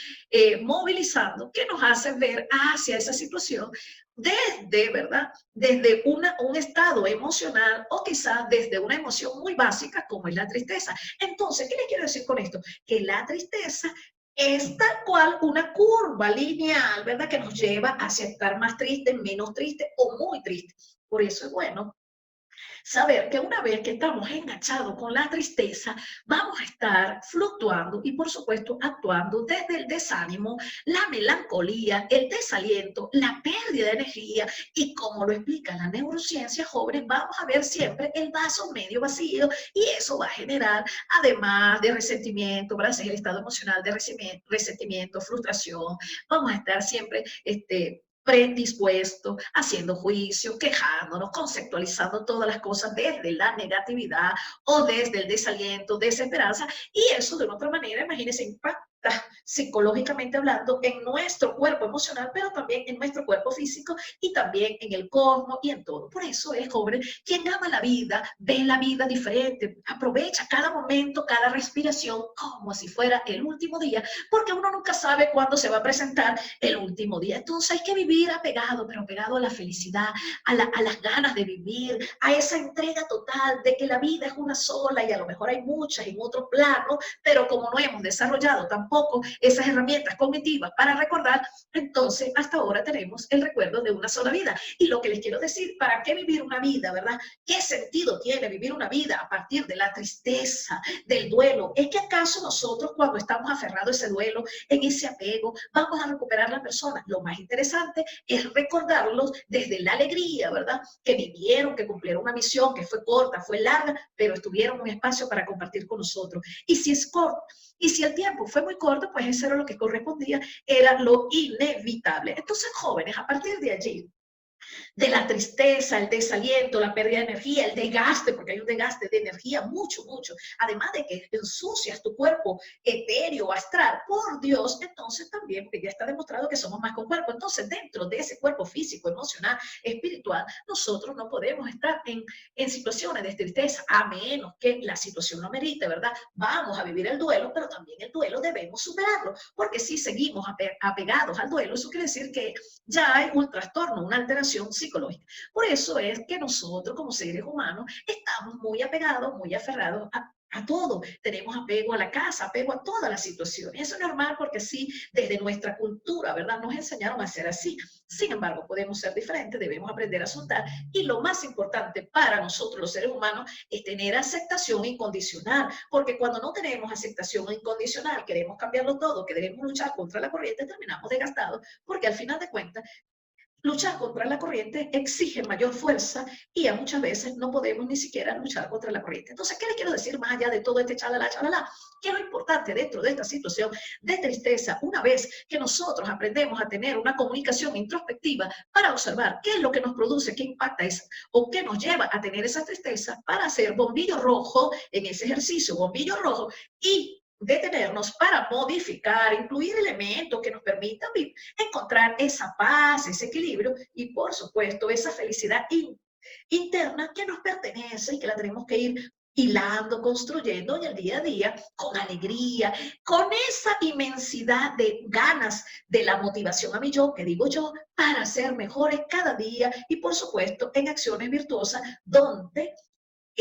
movilizando, que nos hacen ver hacia esa situación desde, ¿verdad? Desde un estado emocional o quizás desde una emoción muy básica como es la tristeza. Entonces, ¿qué les quiero decir con esto? Que la tristeza es tal cual una curva lineal, ¿verdad? Que nos lleva hacia estar más triste, menos triste o muy triste. Por eso es bueno saber que una vez que estamos enganchados con la tristeza, vamos a estar fluctuando y por supuesto actuando desde el desánimo, la melancolía, el desaliento, la pérdida de energía y como lo explica la neurociencia, jóvenes, vamos a ver siempre el vaso medio vacío y eso va a generar, además de resentimiento, ¿verdad? Ese es el estado emocional de resentimiento, frustración, vamos a estar siempre predispuesto, haciendo juicio, quejándonos, conceptualizando todas las cosas desde la negatividad o desde el desaliento, desesperanza, y eso de una otra manera, imagínense, impacta psicológicamente hablando en nuestro cuerpo emocional, pero también en nuestro cuerpo físico y también en el cosmos y en todo. Por eso es, joven, quien ama la vida, ve la vida diferente, aprovecha cada momento, cada respiración como si fuera el último día, porque uno nunca sabe cuándo se va a presentar el último día. Entonces hay que vivir apegado, pero apegado a la felicidad, a las ganas de vivir, a esa entrega total de que la vida es una sola y a lo mejor hay muchas en otro plano, pero como no hemos desarrollado tampoco esas herramientas cognitivas para recordar, entonces hasta ahora tenemos el recuerdo de una sola vida. Y lo que les quiero decir, ¿para qué vivir una vida, verdad? ¿Qué sentido tiene vivir una vida a partir de la tristeza, del duelo? ¿Es que acaso nosotros cuando estamos aferrados a ese duelo, en ese apego, vamos a recuperar la persona? Lo más interesante es recordarlos desde la alegría, ¿verdad? Que vivieron, que cumplieron una misión, que fue corta, fue larga, pero estuvieron en un espacio para compartir con nosotros. Y si es corto, y si el tiempo fue muy corto, pues eso era lo que correspondía, era lo inevitable. Entonces, jóvenes, a partir de allí, de la tristeza, el desaliento, la pérdida de energía, el desgaste, porque hay un desgaste de energía mucho, además de que ensucias tu cuerpo etéreo, astral, por Dios, entonces también, porque ya está demostrado que somos más que un cuerpo, entonces dentro de ese cuerpo físico, emocional, espiritual, nosotros no podemos estar en situaciones de tristeza, a menos que la situación lo merite, ¿verdad? Vamos a vivir el duelo, pero también el duelo debemos superarlo, porque si seguimos apegados al duelo, eso quiere decir que ya hay un trastorno, una alteración psicológica. Por eso es que nosotros como seres humanos estamos muy apegados, muy aferrados a todo. Tenemos apego a la casa, apego a todas las situaciones. Eso es normal porque sí, desde nuestra cultura, ¿verdad? Nos enseñaron a ser así. Sin embargo, podemos ser diferentes, debemos aprender a soltar. Y lo más importante para nosotros los seres humanos es tener aceptación incondicional. Porque cuando no tenemos aceptación incondicional, queremos cambiarlo todo, queremos luchar contra la corriente, terminamos desgastados. Porque al final de cuentas, luchar contra la corriente exige mayor fuerza y a muchas veces no podemos ni siquiera luchar contra la corriente. Entonces, ¿qué le quiero decir más allá de todo este chalala, chalala? Que lo importante dentro de esta situación de tristeza, una vez que nosotros aprendemos a tener una comunicación introspectiva para observar qué es lo que nos produce, qué impacta esa, o qué nos lleva a tener esa tristeza, para hacer bombillo rojo en ese ejercicio, bombillo rojo, y detenernos para modificar, incluir elementos que nos permitan encontrar esa paz, ese equilibrio y, por supuesto, esa felicidad interna que nos pertenece y que la tenemos que ir hilando, construyendo en el día a día, con alegría, con esa inmensidad de ganas de la motivación a mi yo, que digo yo, para ser mejores cada día y, por supuesto, en acciones virtuosas donde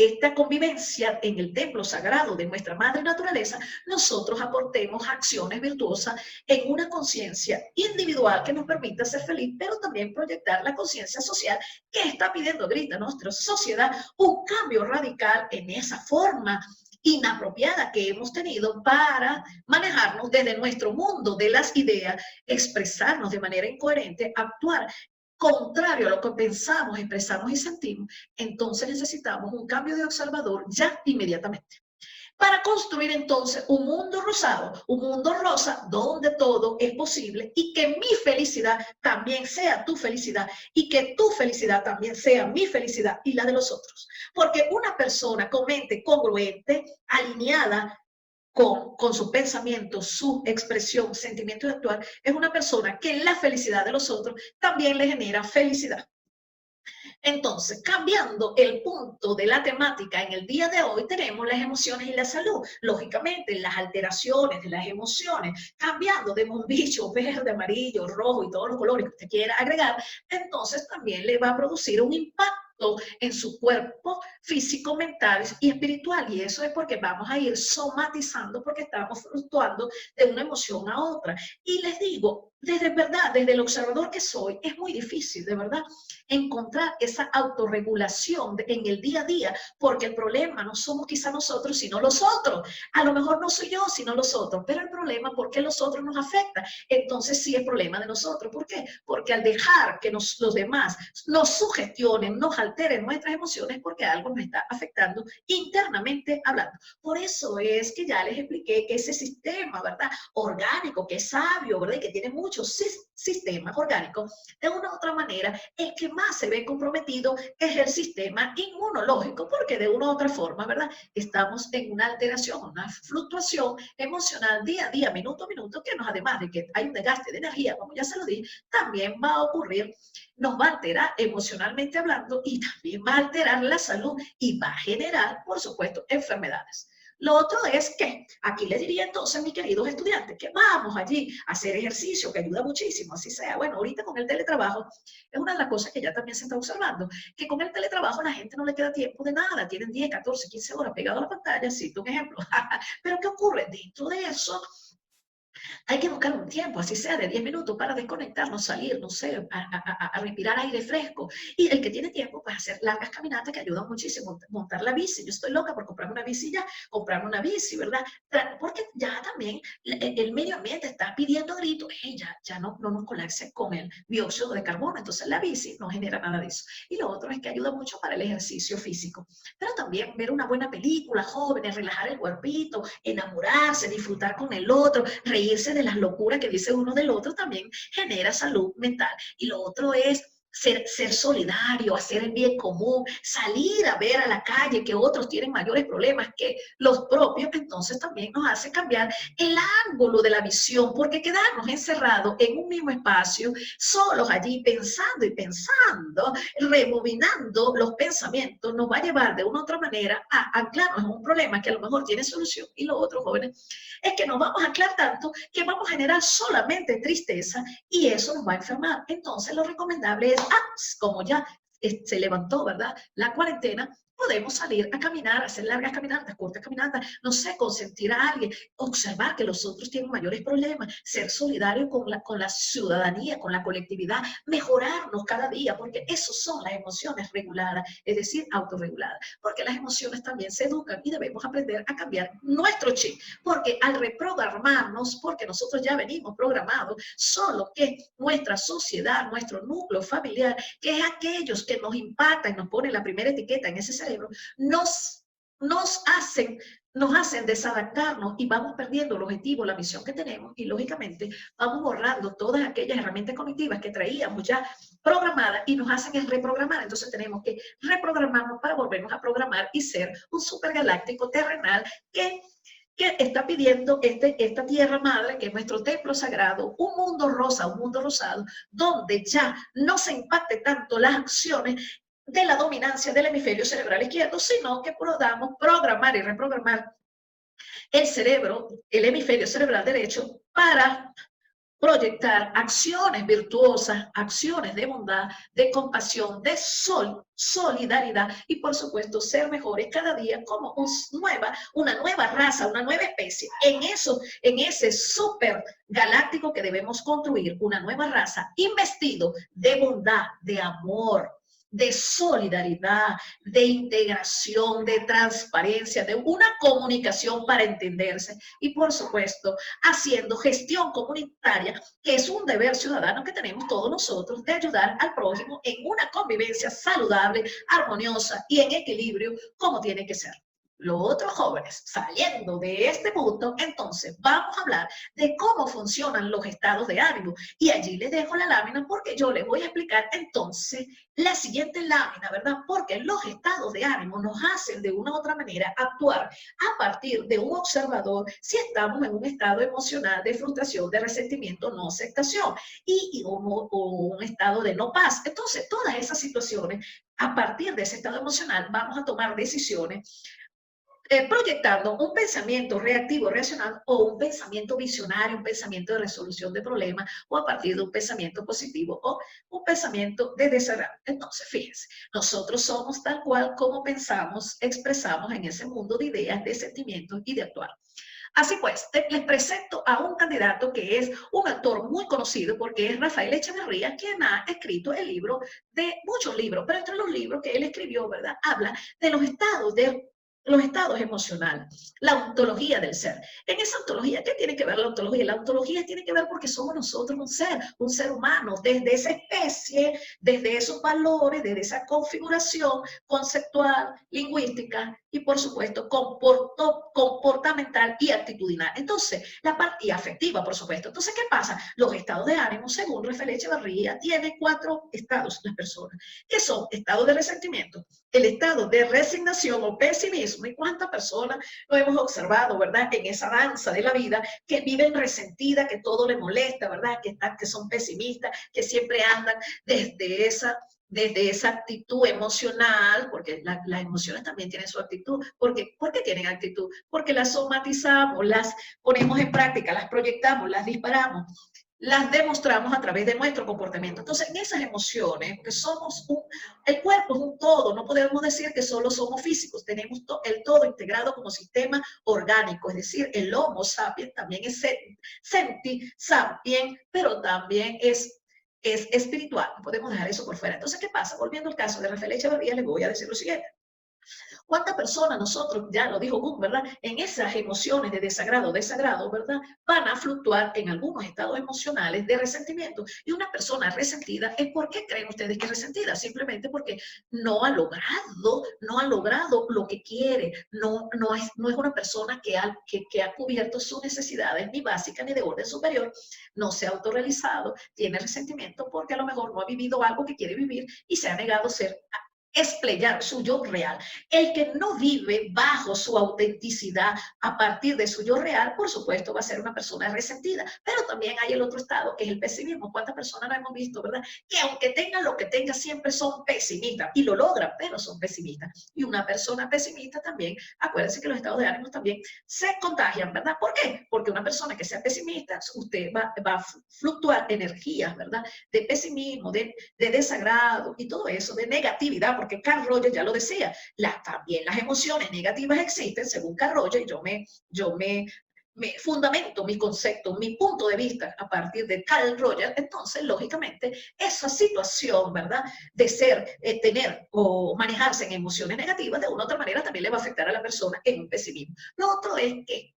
esta convivencia en el templo sagrado de nuestra madre naturaleza, nosotros aportemos acciones virtuosas en una conciencia individual que nos permita ser feliz, pero también proyectar la conciencia social que está pidiendo grita nuestra sociedad un cambio radical en esa forma inapropiada que hemos tenido para manejarnos desde nuestro mundo de las ideas, expresarnos de manera incoherente, actuar contrario a lo que pensamos, expresamos y sentimos. Entonces necesitamos un cambio de observador ya inmediatamente, para construir entonces un mundo rosado, un mundo rosa donde todo es posible y que mi felicidad también sea tu felicidad y que tu felicidad también sea mi felicidad y la de los otros. Porque una persona con mente congruente, alineada con su pensamiento, su expresión, sentimiento y actuar, es una persona que la felicidad de los otros también le genera felicidad. Entonces, cambiando el punto de la temática en el día de hoy, tenemos las emociones y la salud. Lógicamente, las alteraciones de las emociones, cambiando de bombillo verde, amarillo, rojo y todos los colores que usted quiera agregar, entonces también le va a producir un impacto en su cuerpo físico, mental y espiritual. Y eso es porque vamos a ir somatizando, porque estamos fluctuando de una emoción a otra. Y les digo, desde verdad, desde el observador que soy, es muy difícil, de verdad, encontrar esa autorregulación en el día a día, porque el problema no somos quizá nosotros, sino los otros. A lo mejor no soy yo, sino los otros, pero el problema, ¿por qué los otros nos afecta? Entonces sí es problema de nosotros. ¿Por qué? Porque al dejar que los demás nos sugestionen, nos alteren nuestras emociones, porque algo nos está afectando internamente hablando. Por eso es que ya les expliqué que ese sistema, ¿verdad?, orgánico, que es sabio, ¿verdad?, y que tiene muchos sistemas orgánicos, de una u otra manera, el que más se ve comprometido es el sistema inmunológico, porque de una u otra forma, ¿verdad?, estamos en una alteración, una fluctuación emocional día a día, minuto a minuto, que nos, además de que hay un desgaste de energía, como ya se lo dije, también va a ocurrir, nos va a alterar emocionalmente hablando y también va a alterar la salud y va a generar, por supuesto, enfermedades. Lo otro es que, aquí les diría entonces, mis queridos estudiantes, que vamos allí a hacer ejercicio, que ayuda muchísimo, así sea. Bueno, ahorita con el teletrabajo, es una de las cosas que ya también se está observando, que con el teletrabajo a la gente no le queda tiempo de nada, tienen 10, 14, 15 horas pegados a la pantalla, cito un ejemplo. Pero ¿qué ocurre? Dentro de eso, hay que buscar un tiempo, así sea de 10 minutos, para desconectarnos, salir, no sé, a respirar aire fresco. Y el que tiene tiempo, pues hacer largas caminatas que ayudan muchísimo. Montar la bici. Yo estoy loca por comprarme una bici ya, comprarme una bici, ¿verdad? Porque ya también el medio ambiente está pidiendo a gritos, hey, ya no nos colapse con el dióxido de carbono. Entonces la bici no genera nada de eso. Y lo otro es que ayuda mucho para el ejercicio físico. Pero también ver una buena película, jóvenes, relajar el cuerpito, enamorarse, disfrutar con el otro, reírse de las locuras que dice uno del otro, también genera salud mental. Y lo otro es ser solidario, hacer el bien común, salir a ver a la calle que otros tienen mayores problemas que los propios, entonces también nos hace cambiar el ángulo de la visión, porque quedarnos encerrados en un mismo espacio, solos allí pensando y pensando, rebobinando los pensamientos, nos va a llevar de una u otra manera a anclarnos en un problema que a lo mejor tiene solución. Y lo otro, jóvenes, es que nos vamos a anclar tanto que vamos a generar solamente tristeza y eso nos va a enfermar. Entonces lo recomendable es, como ya se levantó, ¿verdad?, la cuarentena, podemos salir a caminar, hacer largas caminatas, cortas caminatas, no sé, consentir a alguien, observar que los otros tienen mayores problemas, ser solidario con la ciudadanía, con la colectividad, mejorarnos cada día, porque eso son las emociones reguladas, es decir, autorreguladas, porque las emociones también se educan y debemos aprender a cambiar nuestro chip, porque al reprogramarnos, porque nosotros ya venimos programados, solo que nuestra sociedad, nuestro núcleo familiar, que es aquellos que nos impactan, nos ponen la primera etiqueta en ese cerebro, nos hacen desadaptarnos y vamos perdiendo el objetivo, la misión que tenemos y lógicamente vamos borrando todas aquellas herramientas cognitivas que traíamos ya programadas y nos hacen reprogramar. Entonces tenemos que reprogramarnos para volvernos a programar y ser un supergaláctico terrenal que está pidiendo esta tierra madre, que es nuestro templo sagrado, un mundo rosa, un mundo rosado, donde ya no se impacte tanto las acciones de la dominancia del hemisferio cerebral izquierdo, sino que podamos programar y reprogramar el cerebro, el hemisferio cerebral derecho, para proyectar acciones virtuosas, acciones de bondad, de compasión, de solidaridad y por supuesto ser mejores cada día como una nueva raza, una nueva especie. En ese super galáctico que debemos construir, una nueva raza investido de bondad, de amor, de solidaridad, de integración, de transparencia, de una comunicación para entenderse y, por supuesto, haciendo gestión comunitaria, que es un deber ciudadano que tenemos todos nosotros de ayudar al prójimo en una convivencia saludable, armoniosa y en equilibrio como tiene que ser. Los otros jóvenes, saliendo de este punto, entonces vamos a hablar de cómo funcionan los estados de ánimo. Y allí les dejo la lámina porque yo les voy a explicar entonces la siguiente lámina, ¿verdad? Porque los estados de ánimo nos hacen de una u otra manera actuar a partir de un observador si estamos en un estado emocional de frustración, de resentimiento, no aceptación o un estado de no paz. Entonces, todas esas situaciones, a partir de ese estado emocional, vamos a tomar decisiones proyectando un pensamiento reactivo, reaccional o un pensamiento visionario, un pensamiento de resolución de problemas o a partir de un pensamiento positivo o un pensamiento de desagrado. Entonces, fíjense, nosotros somos tal cual como pensamos, expresamos en ese mundo de ideas, de sentimientos y de actuar. Así pues, les presento a un candidato que es un actor muy conocido porque es Rafael Echeverría, quien ha escrito el libro de muchos libros, pero entre los libros que él escribió, ¿verdad? Habla de los estados emocionales, la ontología del ser. En esa ontología, ¿qué tiene que ver la ontología? La ontología tiene que ver porque somos nosotros un ser humano, desde esa especie, desde esos valores, desde esa configuración conceptual, lingüística y, por supuesto, comportamental y actitudinal. Entonces, la parte afectiva, por supuesto. Entonces, ¿qué pasa? Los estados de ánimo, según Rafael Echeverría, tiene 4 estados las personas, que son estado de resentimiento, el estado de resignación o pesimismo, y cuántas personas lo hemos observado, ¿verdad? En esa danza de la vida, que viven resentidas, que todo les molesta, ¿verdad? Que son pesimistas, que siempre andan desde esa actitud emocional, porque las emociones también tienen su actitud. ¿Por qué tienen actitud? Porque las somatizamos, las ponemos en práctica, las proyectamos, las disparamos, las demostramos a través de nuestro comportamiento. Entonces, en esas emociones, que el cuerpo es un todo, no podemos decir que solo somos físicos, tenemos el todo integrado como sistema orgánico, es decir, el Homo sapiens también es senti sapien, pero también es espiritual, no podemos dejar eso por fuera. Entonces, ¿qué pasa? Volviendo al caso de Rafael Echeverría, les voy a decir lo siguiente. ¿Cuántas personas nosotros, ya lo dijo Book, ¿verdad? En esas emociones de desagrado, ¿verdad? Van a fluctuar en algunos estados emocionales de resentimiento. Y una persona resentida, ¿por qué creen ustedes que es resentida? Simplemente porque no ha logrado lo que quiere. No es una persona que ha cubierto sus necesidades ni básicas ni de orden superior. No se ha autorrealizado, tiene resentimiento porque a lo mejor no ha vivido algo que quiere vivir y se ha negado a ser explayar su yo real. El que no vive bajo su autenticidad a partir de su yo real, por supuesto, va a ser una persona resentida. Pero también hay el otro estado, que es el pesimismo. ¿Cuántas personas no hemos visto, verdad? Que aunque tengan lo que tengan, siempre son pesimistas y lo logran, pero son pesimistas. Y una persona pesimista también, acuérdense que los estados de ánimo también se contagian, ¿verdad? ¿Por qué? Porque una persona que sea pesimista, usted va a fluctuar energías, ¿verdad? De pesimismo, de desagrado y todo eso, de negatividad Porque Carl Rogers ya lo decía, también las emociones negativas existen, según Carl Rogers, y me fundamento mi concepto, mi punto de vista a partir de Carl Rogers. Entonces, lógicamente, esa situación, ¿verdad?, de tener o manejarse en emociones negativas, de una u otra manera también le va a afectar a la persona en un pesimismo. Lo otro es que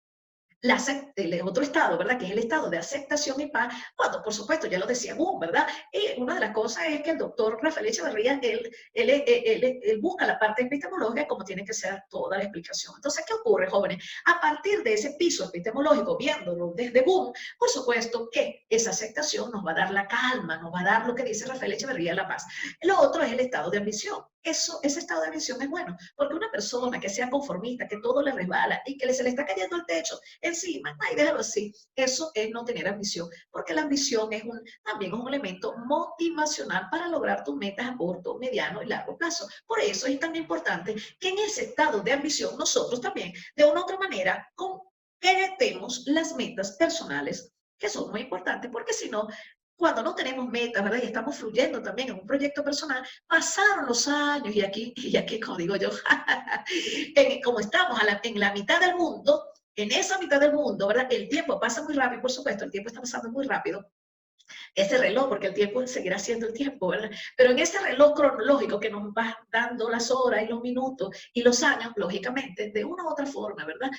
el otro estado, ¿verdad?, que es el estado de aceptación y paz, cuando, por supuesto, ya lo decía Boom, ¿verdad? Y una de las cosas es que el doctor Rafael Echeverría, él busca la parte epistemológica como tiene que ser toda la explicación. Entonces, ¿qué ocurre, jóvenes? A partir de ese piso epistemológico, viéndolo desde Boom, por supuesto que esa aceptación nos va a dar la calma, nos va a dar lo que dice Rafael Echeverría, la paz. Lo otro es el estado de ambición. Ese estado de ambición es bueno, porque una persona que sea conformista, que todo le resbala y que se le está cayendo el techo encima, ay, déjalo así, eso es no tener ambición, porque la ambición también es un elemento motivacional para lograr tus metas a corto, mediano y largo plazo. Por eso es tan importante que en ese estado de ambición nosotros también, de una u otra manera, concretemos las metas personales, que son muy importantes, porque si no, cuando no tenemos metas, ¿verdad? Y estamos fluyendo también en un proyecto personal, pasaron los años y aquí como digo yo, como estamos en la mitad del mundo, en esa mitad del mundo, ¿verdad? El tiempo pasa muy rápido, por supuesto, el tiempo está pasando muy rápido. Ese reloj, porque el tiempo seguirá siendo el tiempo, ¿verdad? Pero en ese reloj cronológico que nos va dando las horas y los minutos y los años, lógicamente, de una u otra forma, ¿verdad?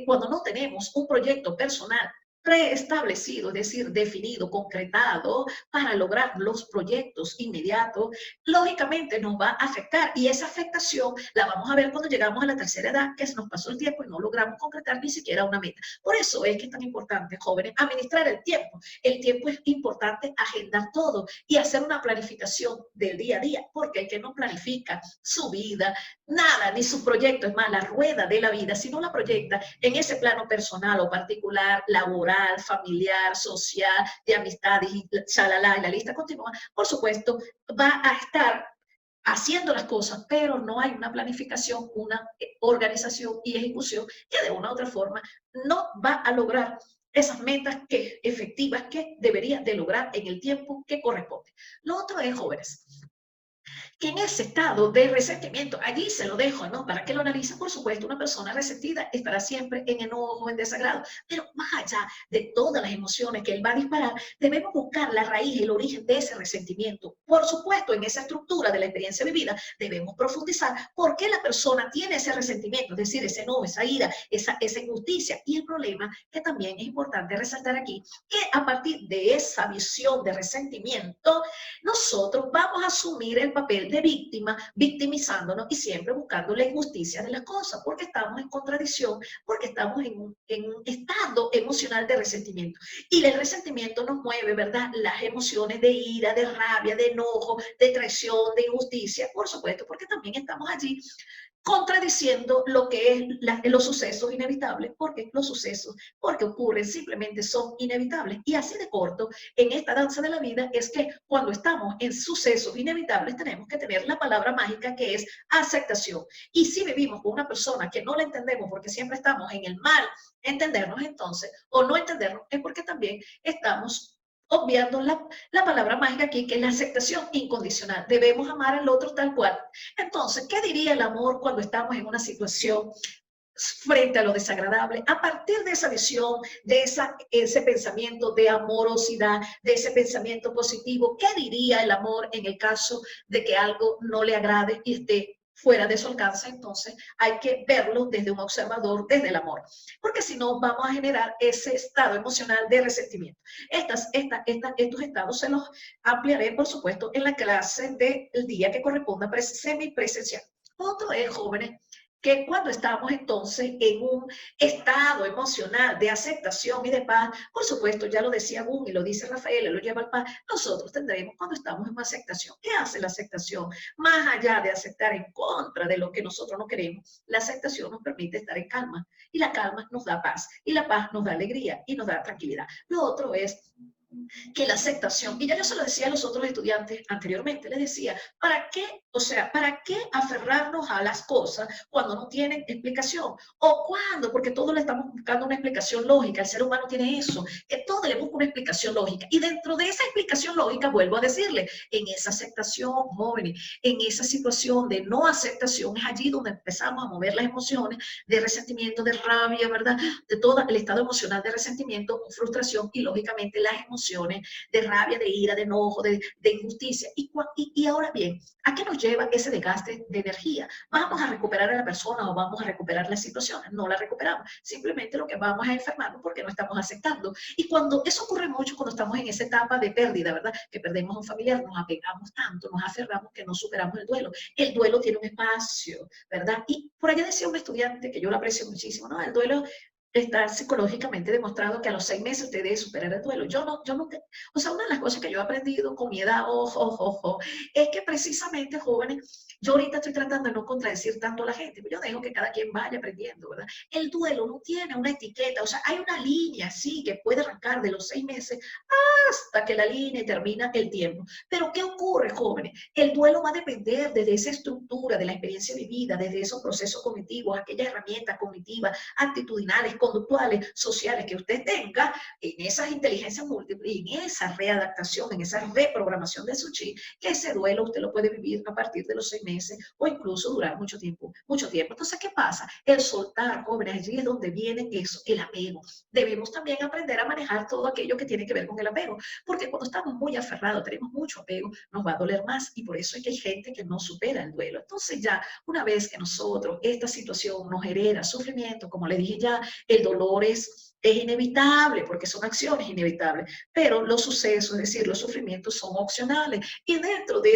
Cuando no tenemos un proyecto personal preestablecido, es decir, definido, concretado, para lograr los proyectos inmediatos, lógicamente nos va a afectar, y esa afectación la vamos a ver cuando llegamos a la tercera edad, que se nos pasó el tiempo y no logramos concretar ni siquiera una meta. Por eso es que es tan importante, jóvenes, administrar el tiempo. El tiempo es importante agendar todo y hacer una planificación del día a día, porque el que no planifica su vida, nada, ni su proyecto, es más, la rueda de la vida, si no la proyecta en ese plano personal o particular, laboral, familiar, social, de amistades, y chalala, y la lista continúa, por supuesto, va a estar haciendo las cosas, pero no hay una planificación, una organización y ejecución que de una u otra forma no va a lograr esas metas efectivas que debería de lograr en el tiempo que corresponde. Lo otro es, jóvenes, que en ese estado de resentimiento, allí se lo dejo, ¿no? Para que lo analice, por supuesto, una persona resentida estará siempre en enojo, en desagrado, pero más allá de todas las emociones que él va a disparar, debemos buscar la raíz, el origen de ese resentimiento. Por supuesto, en esa estructura de la experiencia vivida, debemos profundizar por qué la persona tiene ese resentimiento, es decir, ese enojo, esa ira, esa injusticia. Y el problema, que también es importante resaltar aquí, que a partir de esa visión de resentimiento, nosotros vamos a asumir el papel de víctima, victimizándonos y siempre buscando la injusticia de las cosas, porque estamos en contradicción, porque estamos en un estado emocional de resentimiento. Y el resentimiento nos mueve, ¿verdad?, las emociones de ira, de rabia, de enojo, de traición, de injusticia, por supuesto, porque también estamos allí contradiciendo lo que es los sucesos inevitables, porque los sucesos, porque ocurren, simplemente son inevitables. Y así de corto, en esta danza de la vida, es que cuando estamos en sucesos inevitables, tenemos que tener la palabra mágica, que es aceptación. Y si vivimos con una persona que no la entendemos, porque siempre estamos en el mal entendernos, entonces, o no entendernos, es porque también estamos obviando la palabra mágica aquí, que es la aceptación incondicional. Debemos amar al otro tal cual. Entonces, ¿qué diría el amor cuando estamos en una situación frente a lo desagradable? A partir de esa visión, de ese pensamiento de amorosidad, de ese pensamiento positivo, ¿qué diría el amor en el caso de que algo no le agrade y esté fuera de su alcance? Entonces hay que verlo desde un observador, desde el amor, porque si no vamos a generar ese estado emocional de resentimiento. Estos estados se los ampliaré, por supuesto, en la clase del día que corresponda semipresencial. Otro es, jóvenes, que cuando estamos entonces en un estado emocional de aceptación y de paz, por supuesto, ya lo decía Boom y lo dice Rafael, él lo lleva al paz, nosotros tendremos cuando estamos en una aceptación. ¿Qué hace la aceptación? Más allá de aceptar en contra de lo que nosotros no queremos, la aceptación nos permite estar en calma, y la calma nos da paz, y la paz nos da alegría y nos da tranquilidad. Lo otro es que la aceptación, y ya yo se lo decía a los otros estudiantes anteriormente, les decía, ¿para qué? O sea, ¿para qué aferrarnos a las cosas cuando no tienen explicación? ¿O cuando? Porque todos le estamos buscando una explicación lógica, el ser humano tiene eso, que todo le busca una explicación lógica, y dentro de esa explicación lógica, vuelvo a decirle, en esa aceptación, jóvenes, en esa situación de no aceptación, es allí donde empezamos a mover las emociones de resentimiento, de rabia, ¿verdad? De todo el estado emocional de resentimiento, frustración y lógicamente las emociones de rabia, de ira, de enojo, de injusticia. Y ahora bien, ¿a qué nos lleva ese desgaste de energía? ¿Vamos a recuperar a la persona o vamos a recuperar la situación? No la recuperamos. Simplemente lo que vamos a enfermarnos porque no estamos aceptando. Y cuando eso ocurre mucho, cuando estamos en esa etapa de pérdida, ¿verdad? Que perdemos a un familiar, nos apegamos tanto, nos aferramos que no superamos el duelo. El duelo tiene un espacio, ¿verdad? Y por allá decía un estudiante que yo lo aprecio muchísimo, ¿no? El duelo está psicológicamente demostrado que a los 6 meses usted debe superar el duelo. Yo nunca, o sea, una de las cosas que yo he aprendido con mi edad, ojo, es que precisamente, jóvenes, yo ahorita estoy tratando de no contradecir tanto a la gente, pero yo dejo que cada quien vaya aprendiendo, ¿verdad? El duelo no tiene una etiqueta, o sea, hay una línea, sí, que puede arrancar de los 6 meses hasta que la línea termina el tiempo. Pero ¿qué ocurre, jóvenes? El duelo va a depender desde esa estructura, de la experiencia vivida, desde esos procesos cognitivos, aquellas herramientas cognitivas, actitudinales, conductuales, sociales que usted tenga, en esas inteligencias múltiples y en esa readaptación, en esa reprogramación de su chi, que ese duelo usted lo puede vivir a partir de los 6 meses o incluso durar mucho tiempo, mucho tiempo. Entonces, ¿qué pasa? El soltar, jóvenes, allí es donde viene eso, el apego. Debemos también aprender a manejar todo aquello que tiene que ver con el apego, porque cuando estamos muy aferrados, tenemos mucho apego, nos va a doler más y por eso es que hay gente que no supera el duelo. Entonces ya, una vez que nosotros, esta situación nos genera sufrimiento, como le dije ya, el dolor es inevitable porque son acciones inevitables, pero los sucesos, es decir, los sufrimientos son opcionales y dentro de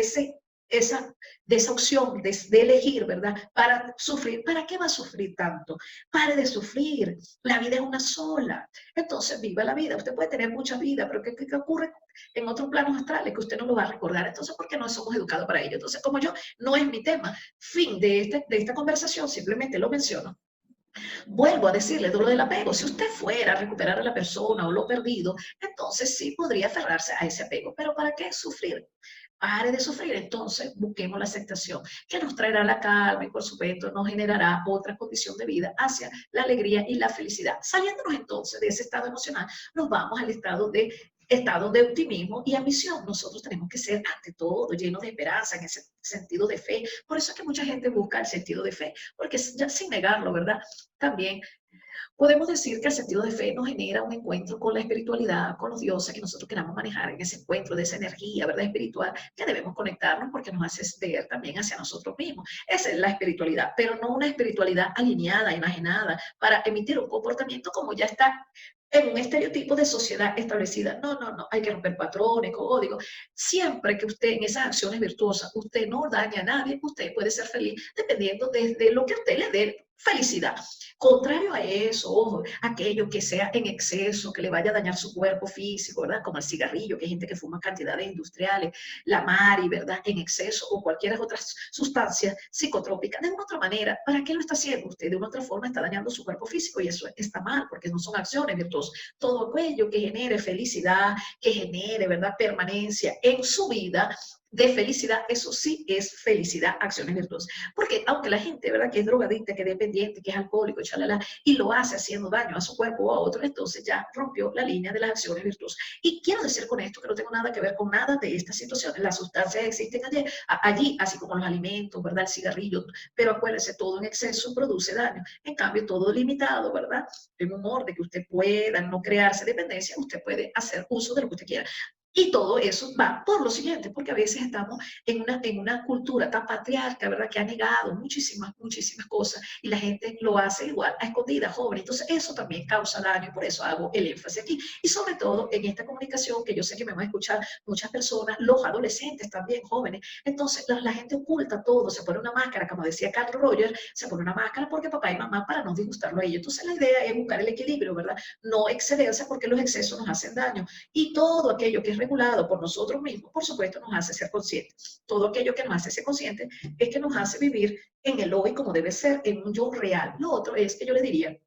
esa opción de elegir, ¿verdad? Para sufrir, ¿para qué va a sufrir tanto? Pare de sufrir, la vida es una sola, entonces viva la vida, usted puede tener mucha vida, pero ¿qué ocurre en otros planos astrales que usted no lo va a recordar? Entonces, ¿por qué no somos educados para ello? Entonces, como yo, no es mi tema, fin de esta conversación, simplemente lo menciono. Vuelvo a decirle lo del apego. Si usted fuera a recuperar a la persona o lo perdido, entonces sí podría aferrarse a ese apego. Pero ¿para qué sufrir? Pare de sufrir, entonces busquemos la aceptación, que nos traerá la calma y por supuesto nos generará otra condición de vida hacia la alegría y la felicidad. Saliéndonos entonces de ese estado emocional, nos vamos al estado de optimismo y ambición. Nosotros tenemos que ser ante todo llenos de esperanza, en ese sentido de fe. Por eso es que mucha gente busca el sentido de fe, porque ya sin negarlo, ¿verdad? También podemos decir que el sentido de fe nos genera un encuentro con la espiritualidad, con los dioses que nosotros queramos manejar en ese encuentro de esa energía, ¿verdad? Espiritual, que debemos conectarnos porque nos hace ver también hacia nosotros mismos. Esa es la espiritualidad, pero no una espiritualidad alineada, enajenada, para emitir un comportamiento como ya está en un estereotipo de sociedad establecida. No, hay que romper patrones, códigos. Siempre que usted en esas acciones virtuosas, usted no daña a nadie, usted puede ser feliz dependiendo de lo que usted le dé felicidad. Contrario a eso, ojo, aquello que sea en exceso, que le vaya a dañar su cuerpo físico, ¿verdad? Como el cigarrillo, que hay gente que fuma cantidades industriales, la mari, ¿verdad? En exceso, o cualquier otra sustancia psicotrópica, de una otra manera, ¿para qué lo está haciendo usted? De una otra forma está dañando su cuerpo físico y eso está mal, porque no son acciones virtuosas. Todo aquello que genere felicidad, que genere, ¿verdad? Permanencia en su vida, de felicidad, eso sí es felicidad, acciones virtuosas. Porque aunque la gente, ¿verdad? Que es drogadicta, que es dependiente, que es alcohólico, chalala, y lo hace haciendo daño a su cuerpo o a otro, entonces ya rompió la línea de las acciones virtuosas. Y quiero decir con esto que no tengo nada que ver con nada de estas situaciones. Las sustancias existen allí, así como los alimentos, ¿verdad? El cigarrillo, pero acuérdense, todo en exceso produce daño. En cambio, todo limitado, ¿verdad? En un orden que usted pueda no crearse dependencia, usted puede hacer uso de lo que usted quiera. Y todo eso va por lo siguiente, porque a veces estamos en una cultura tan patriarca, ¿verdad? Que ha negado muchísimas cosas y la gente lo hace igual a escondidas, joven. Entonces eso también causa daño y por eso hago el énfasis aquí. Y sobre todo en esta comunicación, que yo sé que me van a escuchar muchas personas, los adolescentes también, jóvenes. Entonces la gente oculta todo, se pone una máscara, como decía Carl Rogers, se pone una máscara porque papá y mamá para no disgustarlo a ellos. Entonces la idea es buscar el equilibrio, ¿verdad? No excederse porque los excesos nos hacen daño. Y todo aquello que es regulado por nosotros mismos, por supuesto, nos hace ser conscientes. Todo aquello que nos hace ser conscientes es que nos hace vivir en el hoy como debe ser, en un yo real. Lo otro es que yo le diría,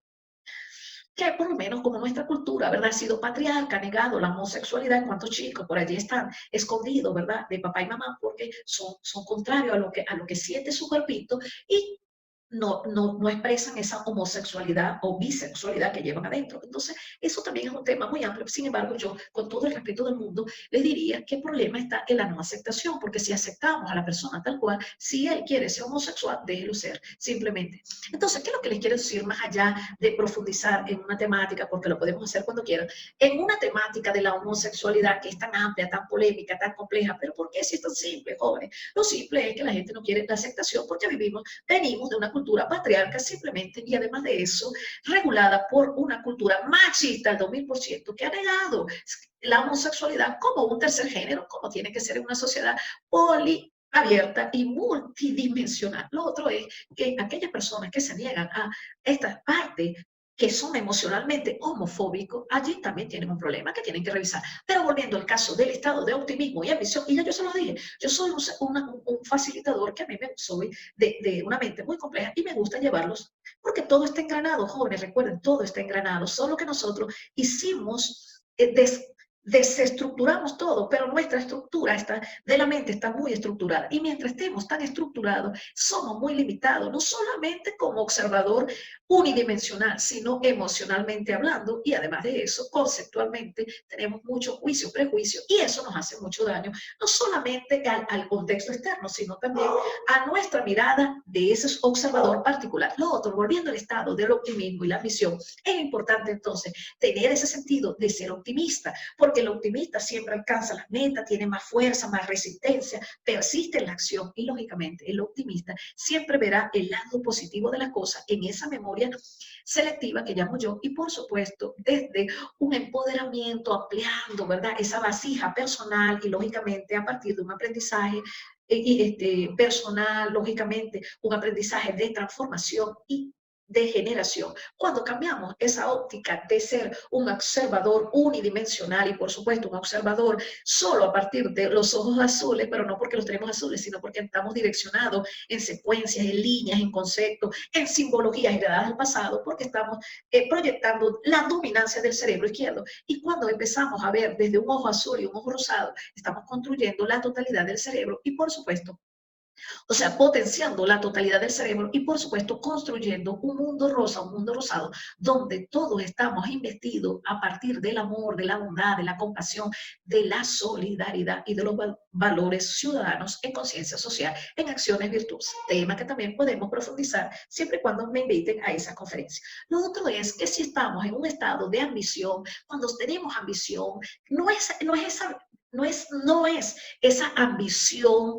que por lo menos como nuestra cultura, ¿verdad? Ha sido patriarca, ha negado la homosexualidad, cuántos chicos por allí están escondidos, ¿verdad? De papá y mamá, porque son contrarios a lo que siente su cuerpito y no expresan esa homosexualidad o bisexualidad que llevan adentro. Entonces, eso también es un tema muy amplio. Sin embargo, yo, con todo el respeto del mundo, les diría que el problema está en la no aceptación, porque si aceptamos a la persona tal cual, si él quiere ser homosexual, déjelo ser, simplemente. Entonces, ¿qué es lo que les quiero decir más allá de profundizar en una temática, porque lo podemos hacer cuando quieran, en una temática de la homosexualidad que es tan amplia, tan polémica, tan compleja? Pero ¿por qué si es tan simple, jóvenes? Lo simple es que la gente no quiere la aceptación porque venimos de una cultura patriarca simplemente y además de eso, regulada por una cultura machista al 2000% que ha negado la homosexualidad como un tercer género, como tiene que ser en una sociedad abierta y multidimensional. Lo otro es que aquellas personas que se niegan a esta parte que son emocionalmente homofóbicos, allí también tienen un problema que tienen que revisar. Pero volviendo al caso del estado de optimismo y ambición, y ya yo se lo dije, yo soy un facilitador que a mí me soy de una mente muy compleja y me gusta llevarlos porque todo está engranado, jóvenes, recuerden, todo está engranado, solo que nosotros hicimos desestructuramos todo, pero nuestra estructura de la mente está muy estructurada. Y mientras estemos tan estructurados, somos muy limitados, no solamente como observador unidimensional, sino emocionalmente hablando. Y además de eso, conceptualmente, tenemos mucho juicio, prejuicio, y eso nos hace mucho daño, no solamente al contexto externo, sino también a nuestra mirada de ese observador particular. Lo otro, volviendo al estado del optimismo y la ambición, es importante entonces tener ese sentido de ser optimista, porque el optimista siempre alcanza las metas, tiene más fuerza, más resistencia, persiste en la acción y lógicamente el optimista siempre verá el lado positivo de las cosas en esa memoria selectiva que llamo yo y por supuesto desde un empoderamiento ampliando, ¿verdad? Esa vasija personal y lógicamente a partir de un aprendizaje personal, lógicamente un aprendizaje de transformación y de generación. Cuando cambiamos esa óptica de ser un observador unidimensional y por supuesto un observador solo a partir de los ojos azules, pero no porque los tenemos azules, sino porque estamos direccionados en secuencias, en líneas, en conceptos, en simbologías heredadas del pasado, porque estamos proyectando la dominancia del cerebro izquierdo. Y cuando empezamos a ver desde un ojo azul y un ojo rosado, estamos construyendo la totalidad del cerebro y por supuesto o sea, potenciando la totalidad del cerebro y, por supuesto, construyendo un mundo rosa, un mundo rosado, donde todos estamos investidos a partir del amor, de la bondad, de la compasión, de la solidaridad y de los valores ciudadanos en conciencia social, en acciones virtuosas. Tema que también podemos profundizar siempre y cuando me inviten a esa conferencia. Lo otro es que si estamos en un estado de ambición, cuando tenemos ambición, no es esa ambición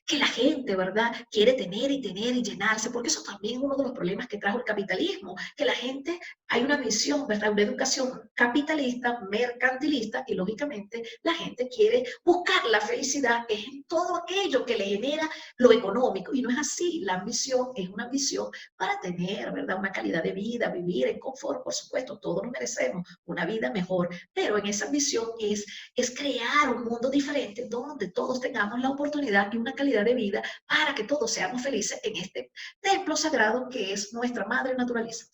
que la gente, ¿verdad?, quiere tener y llenarse, porque eso también es uno de los problemas que trajo el capitalismo, que la gente, hay una visión, ¿verdad?, una educación capitalista, mercantilista, y lógicamente la gente quiere buscar la felicidad en todo aquello que le genera lo económico, y no es así. La ambición es una ambición para tener, ¿verdad?, una calidad de vida, vivir en confort, por supuesto, todos nos merecemos una vida mejor, pero en esa ambición es crear un mundo diferente donde todos tengamos la oportunidad y una calidad de vida para que todos seamos felices en este templo sagrado que es nuestra madre naturaleza.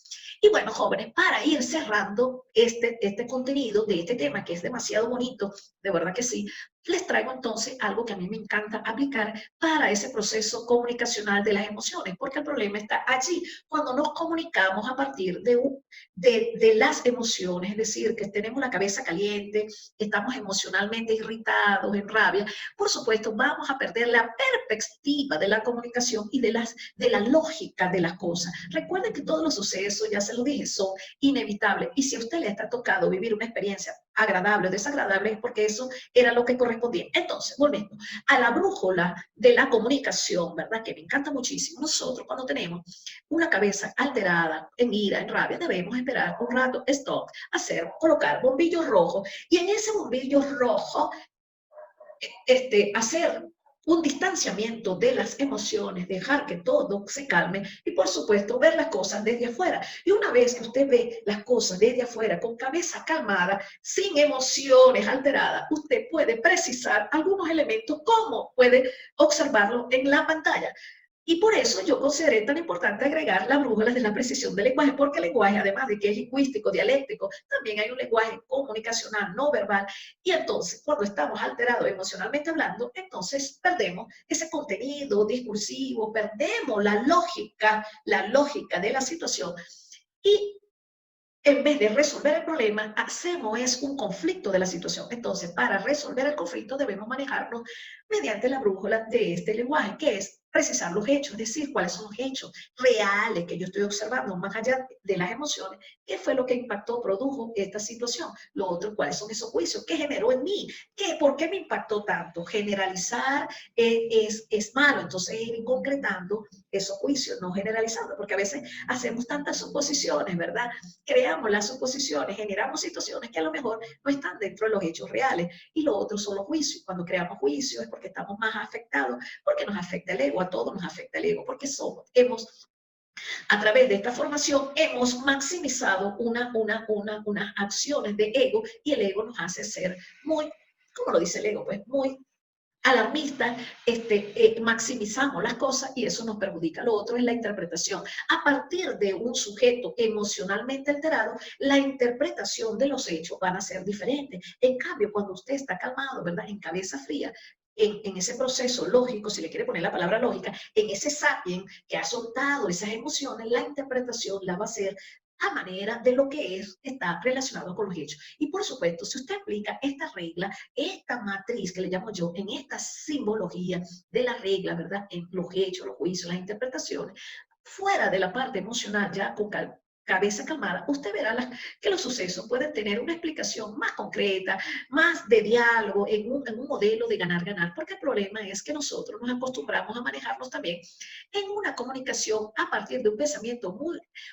Y bueno, jóvenes, para ir cerrando este contenido de este tema que es demasiado bonito, de verdad que sí, les traigo entonces algo que a mí me encanta aplicar para ese proceso comunicacional de las emociones, porque el problema está allí, cuando nos comunicamos a partir de las emociones, es decir, que tenemos la cabeza caliente, estamos emocionalmente irritados, en rabia, por supuesto vamos a perder la perspectiva de la comunicación y de la lógica de las cosas. Recuerden que todos los sucesos, ya se lo dije, son inevitables y si a usted le está tocado vivir una experiencia agradable o desagradable es porque eso era lo que correspondía. Entonces, volviendo a la brújula de la comunicación, ¿verdad? Que me encanta muchísimo. Nosotros cuando tenemos una cabeza alterada, en ira, en rabia, debemos esperar un rato, stop, colocar bombillos rojos y en ese bombillo rojo hacer un distanciamiento de las emociones, dejar que todo se calme y por supuesto ver las cosas desde afuera. Y una vez que usted ve las cosas desde afuera con cabeza calmada, sin emociones alteradas, usted puede precisar algunos elementos como puede observarlo en la pantalla. Y por eso yo consideré tan importante agregar la brújula de la precisión del lenguaje, porque el lenguaje, además de que es lingüístico, dialéctico, también hay un lenguaje comunicacional, no verbal, y entonces cuando estamos alterados emocionalmente hablando, entonces perdemos ese contenido discursivo, perdemos la lógica de la situación, y en vez de resolver el problema, hacemos es un conflicto de la situación. Entonces, para resolver el conflicto debemos manejarnos mediante la brújula de este lenguaje, que es precisar los hechos, es decir, cuáles son los hechos reales que yo estoy observando, más allá de las emociones, qué fue lo que impactó, produjo esta situación. Lo otro, cuáles son esos juicios, qué generó en mí, por qué me impactó tanto. Generalizar es malo, entonces ir concretando esos juicios, no generalizando, porque a veces hacemos tantas suposiciones, ¿verdad? Creamos las suposiciones, generamos situaciones que a lo mejor no están dentro de los hechos reales. Y lo otro son los juicios. Cuando creamos juicios es porque estamos más afectados, porque nos afecta el ego, a todos nos afecta el ego, porque a través de esta formación hemos maximizado unas acciones de ego, y el ego nos hace ser muy, ¿cómo lo dice el ego? Pues muy alarmistas, maximizamos las cosas y eso nos perjudica. Lo otro es la interpretación. A partir de un sujeto emocionalmente alterado, la interpretación de los hechos van a ser diferentes. En cambio, cuando usted está calmado, ¿verdad? En cabeza fría, en ese proceso lógico, si le quiere poner la palabra lógica, en ese sapien que ha soltado esas emociones, la interpretación la va a hacer a manera de lo que está relacionado con los hechos. Y por supuesto, si usted aplica esta regla, esta matriz que le llamo yo, en esta simbología de la regla, ¿verdad? En los hechos, los juicios, las interpretaciones, fuera de la parte emocional, ya con cabeza calmada, usted verá que los sucesos pueden tener una explicación más concreta, más de diálogo, en un modelo de ganar-ganar, porque el problema es que nosotros nos acostumbramos a manejarnos también en una comunicación a partir de un pensamiento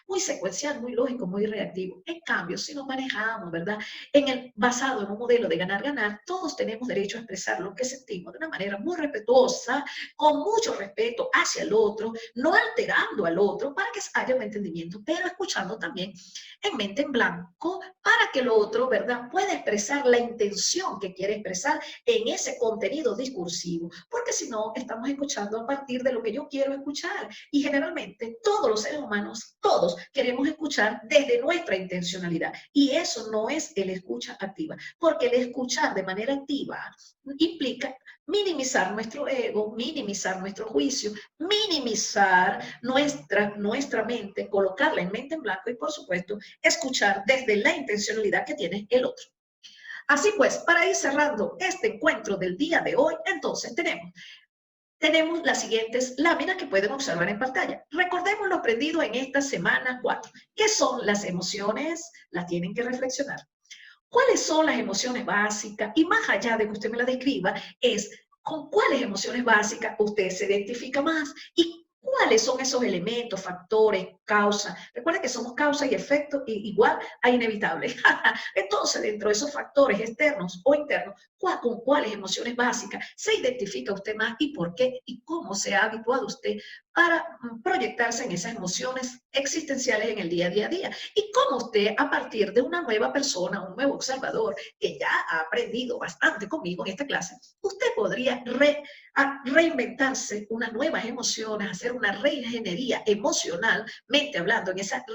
muy secuencial, muy lógico, muy reactivo. En cambio, si nos manejamos, ¿verdad? Basado en un modelo de ganar-ganar, todos tenemos derecho a expresar lo que sentimos de una manera muy respetuosa, con mucho respeto hacia el otro, no alterando al otro para que haya un entendimiento, pero escuchando también en mente en blanco para que el otro, ¿verdad?, pueda expresar la intención que quiere expresar en ese contenido discursivo, porque si no, estamos escuchando a partir de lo que yo quiero escuchar, y generalmente todos los seres humanos, todos queremos escuchar desde nuestra intencionalidad, y eso no es el escucha activa, porque el escuchar de manera activa implica minimizar nuestro ego, minimizar nuestro juicio, minimizar nuestra mente, colocarla en mente en blanco y, por supuesto, escuchar desde la intencionalidad que tiene el otro. Así pues, para ir cerrando este encuentro del día de hoy, entonces tenemos las siguientes láminas que pueden observar en pantalla. Recordemos lo aprendido en esta semana 4. ¿Qué son las emociones? Las tienen que reflexionar. ¿Cuáles son las emociones básicas? Y más allá de que usted me la describa, es con cuáles emociones básicas usted se identifica más y cuáles son esos elementos, factores, causas. Recuerden que somos causa y efecto y igual a inevitable. Entonces, dentro de esos factores externos o internos, con cuáles emociones básicas se identifica usted más y por qué y cómo se ha habituado usted para proyectarse en esas emociones existenciales en el día a día. Y cómo usted, a partir de una nueva persona, un nuevo observador, que ya ha aprendido bastante conmigo en esta clase, usted podría reinventarse unas nuevas emociones, hacer una reingeniería emocionalmente hablando, en esa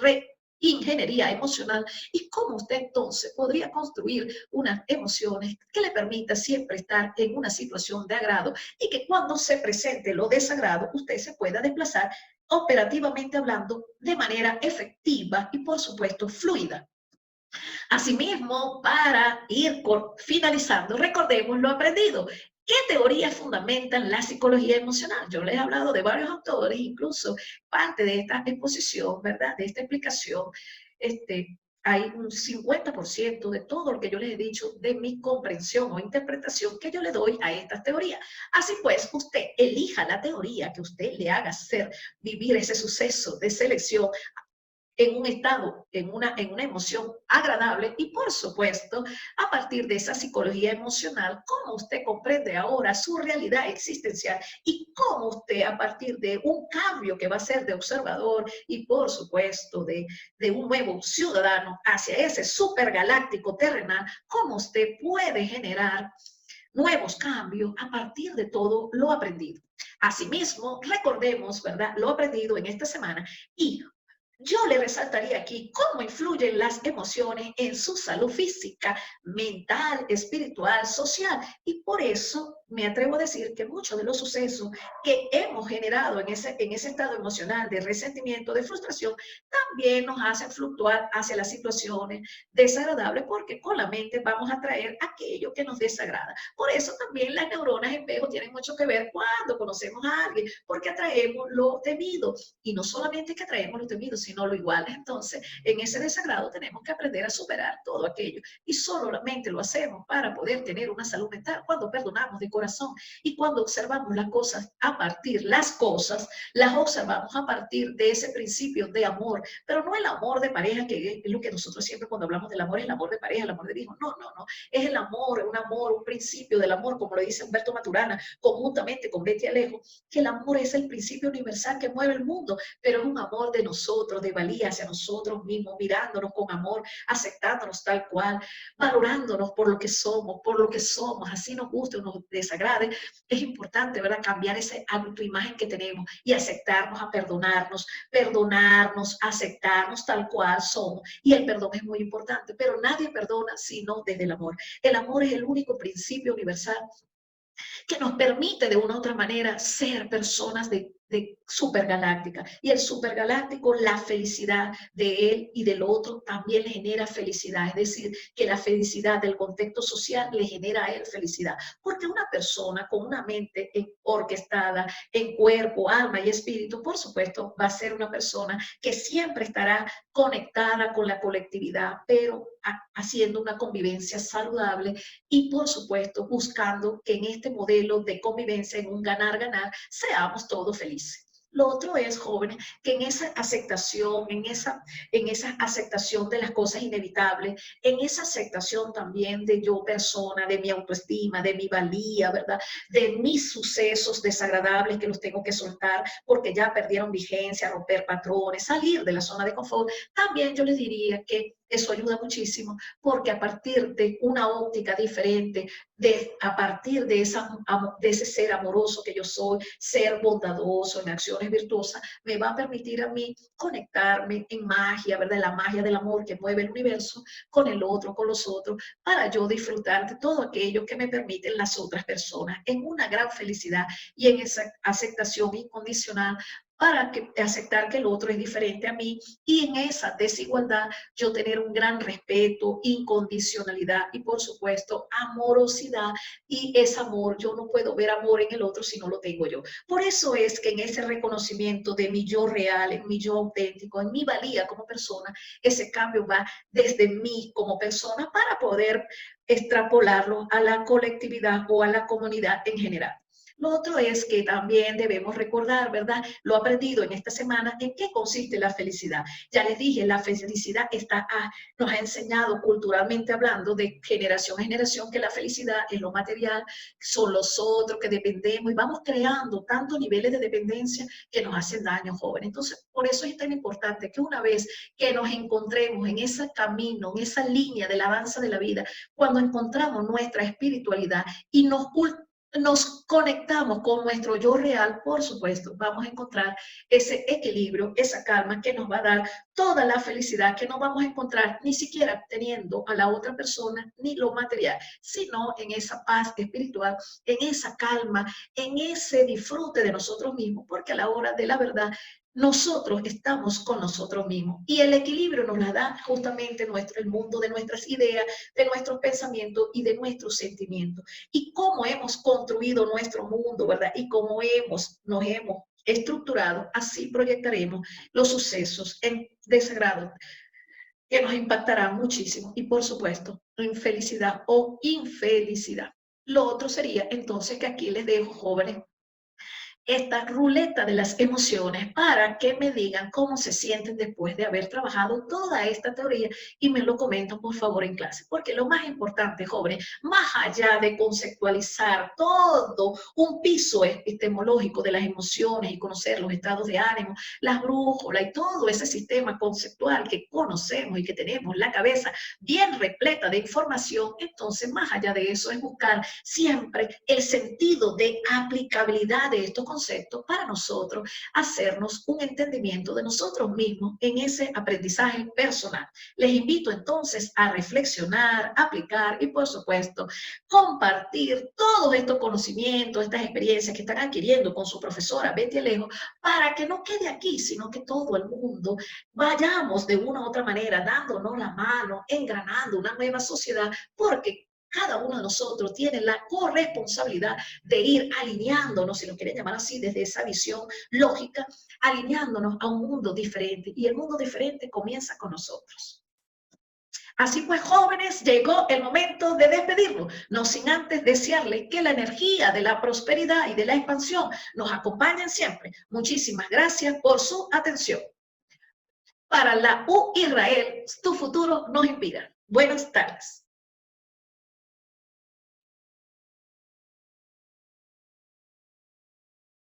ingeniería emocional, y cómo usted entonces podría construir unas emociones que le permita siempre estar en una situación de agrado y que cuando se presente lo desagrado, usted se pueda desplazar operativamente hablando de manera efectiva y, por supuesto, fluida. Asimismo, para ir finalizando, recordemos lo aprendido. ¿Qué teorías fundamentan la psicología emocional? Yo les he hablado de varios autores, incluso parte de esta exposición, ¿verdad? De esta explicación, hay un 50% de todo lo que yo les he dicho de mi comprensión o interpretación que yo le doy a estas teorías. Así pues, usted elija la teoría que usted le haga vivir ese suceso de selección en un estado, en una emoción agradable, y por supuesto, a partir de esa psicología emocional, cómo usted comprende ahora su realidad existencial y cómo usted, a partir de un cambio que va a ser de observador y por supuesto de un nuevo ciudadano hacia ese supergaláctico terrenal, cómo usted puede generar nuevos cambios a partir de todo lo aprendido. Asimismo, recordemos, ¿verdad?, lo aprendido en esta semana y yo le resaltaría aquí cómo influyen las emociones en su salud física, mental, espiritual, social. Y por eso me atrevo a decir que muchos de los sucesos que hemos generado en ese estado emocional de resentimiento, de frustración, también nos hacen fluctuar hacia las situaciones desagradables, porque con la mente vamos a traer aquello que nos desagrada. Por eso también las neuronas espejo tienen mucho que ver cuando conocemos a alguien, porque atraemos lo temido. Y no solamente que atraemos lo temido, sino lo igual. Entonces, en ese desagrado tenemos que aprender a superar todo aquello. Y solamente lo hacemos para poder tener una salud mental cuando perdonamos de corazón y cuando observamos las cosas las observamos a partir de ese principio de amor, pero no el amor de pareja, que es lo que nosotros siempre cuando hablamos del amor, es el amor de pareja, el amor de hijo. No, no, no. Es el amor, un principio del amor, como lo dice Humberto Maturana, conjuntamente con Betty Alejo, que el amor es el principio universal que mueve el mundo, pero es un amor de nosotros, de valía hacia nosotros mismos, mirándonos con amor, aceptándonos tal cual, valorándonos por lo que somos, así nos guste o nos desagrade. Es importante, ¿verdad?, cambiar esa autoimagen que tenemos y aceptarnos, a perdonarnos, aceptarnos tal cual somos. Y el perdón es muy importante, pero nadie perdona sino desde el amor. El amor es el único principio universal que nos permite de una u otra manera ser personas de supergaláctica. Y el supergaláctico, la felicidad de él y del otro también le genera felicidad. Es decir, que la felicidad del contexto social le genera a él felicidad. Porque una persona con una mente orquestada en cuerpo, alma y espíritu, por supuesto, va a ser una persona que siempre estará conectada con la colectividad, pero haciendo una convivencia saludable y, por supuesto, buscando que en este modelo de convivencia, en un ganar-ganar, seamos todos felices. Lo otro es, jóvenes, que en esa aceptación de las cosas inevitables, en esa aceptación también de yo persona, de mi autoestima, de mi valía, ¿verdad? De mis sucesos desagradables que los tengo que soltar porque ya perdieron vigencia, romper patrones, salir de la zona de confort, también yo les diría que eso ayuda muchísimo, porque a partir de una óptica diferente, a partir de ese ser amoroso que yo soy, ser bondadoso en acciones virtuosas, me va a permitir a mí conectarme en magia, ¿verdad? La magia del amor que mueve el universo con el otro, con los otros, para yo disfrutar de todo aquello que me permiten las otras personas, en una gran felicidad y en esa aceptación incondicional, para aceptar que el otro es diferente a mí, y en esa desigualdad yo tener un gran respeto, incondicionalidad y, por supuesto, amorosidad. Y ese amor, yo no puedo ver amor en el otro si no lo tengo yo. Por eso es que en ese reconocimiento de mi yo real, en mi yo auténtico, en mi valía como persona, ese cambio va desde mí como persona para poder extrapolarlo a la colectividad o a la comunidad en general. Lo otro es que también debemos recordar, ¿verdad?, lo aprendido en esta semana, en qué consiste la felicidad. Ya les dije, la felicidad nos ha enseñado culturalmente hablando, de generación en generación, que la felicidad es lo material, son los otros, que dependemos, y vamos creando tantos niveles de dependencia que nos hacen daño, jóvenes. Entonces, por eso es tan importante que una vez que nos encontremos en ese camino, en esa línea del avance de la vida, cuando encontramos nuestra espiritualidad y nos conectamos con nuestro yo real, por supuesto, vamos a encontrar ese equilibrio, esa calma que nos va a dar toda la felicidad que no vamos a encontrar ni siquiera teniendo a la otra persona ni lo material, sino en esa paz espiritual, en esa calma, en ese disfrute de nosotros mismos, porque a la hora de la verdad nosotros estamos con nosotros mismos, y el equilibrio nos la da justamente el mundo de nuestras ideas, de nuestros pensamientos y de nuestros sentimientos, y cómo hemos construido nuestro mundo, ¿verdad? Y cómo nos hemos estructurado, así proyectaremos los sucesos en desagrado que nos impactarán muchísimo, y por supuesto en felicidad o infelicidad. Lo otro sería entonces que aquí les dejo, jóvenes, esta ruleta de las emociones para que me digan cómo se sienten después de haber trabajado toda esta teoría, y me lo comentan por favor en clase, porque lo más importante, jóvenes, más allá de conceptualizar todo un piso epistemológico de las emociones y conocer los estados de ánimo, las brújulas y todo ese sistema conceptual que conocemos y que tenemos la cabeza bien repleta de información, entonces más allá de eso es buscar siempre el sentido de aplicabilidad de estos conceptos conceptos para nosotros hacernos un entendimiento de nosotros mismos en ese aprendizaje personal. Les invito entonces a reflexionar, aplicar y por supuesto compartir todos estos conocimientos, estas experiencias que están adquiriendo con su profesora Betty Alejo, para que no quede aquí, sino que todo el mundo vayamos de una u otra manera dándonos la mano, engranando una nueva sociedad, porque cada uno de nosotros tiene la corresponsabilidad de ir alineándonos, si lo quieren llamar así, desde esa visión lógica, alineándonos a un mundo diferente. Y el mundo diferente comienza con nosotros. Así pues, jóvenes, llegó el momento de despedirnos, no sin antes desearles que la energía de la prosperidad y de la expansión nos acompañen siempre. Muchísimas gracias por su atención. Para la U Israel, tu futuro nos inspira. Buenas tardes.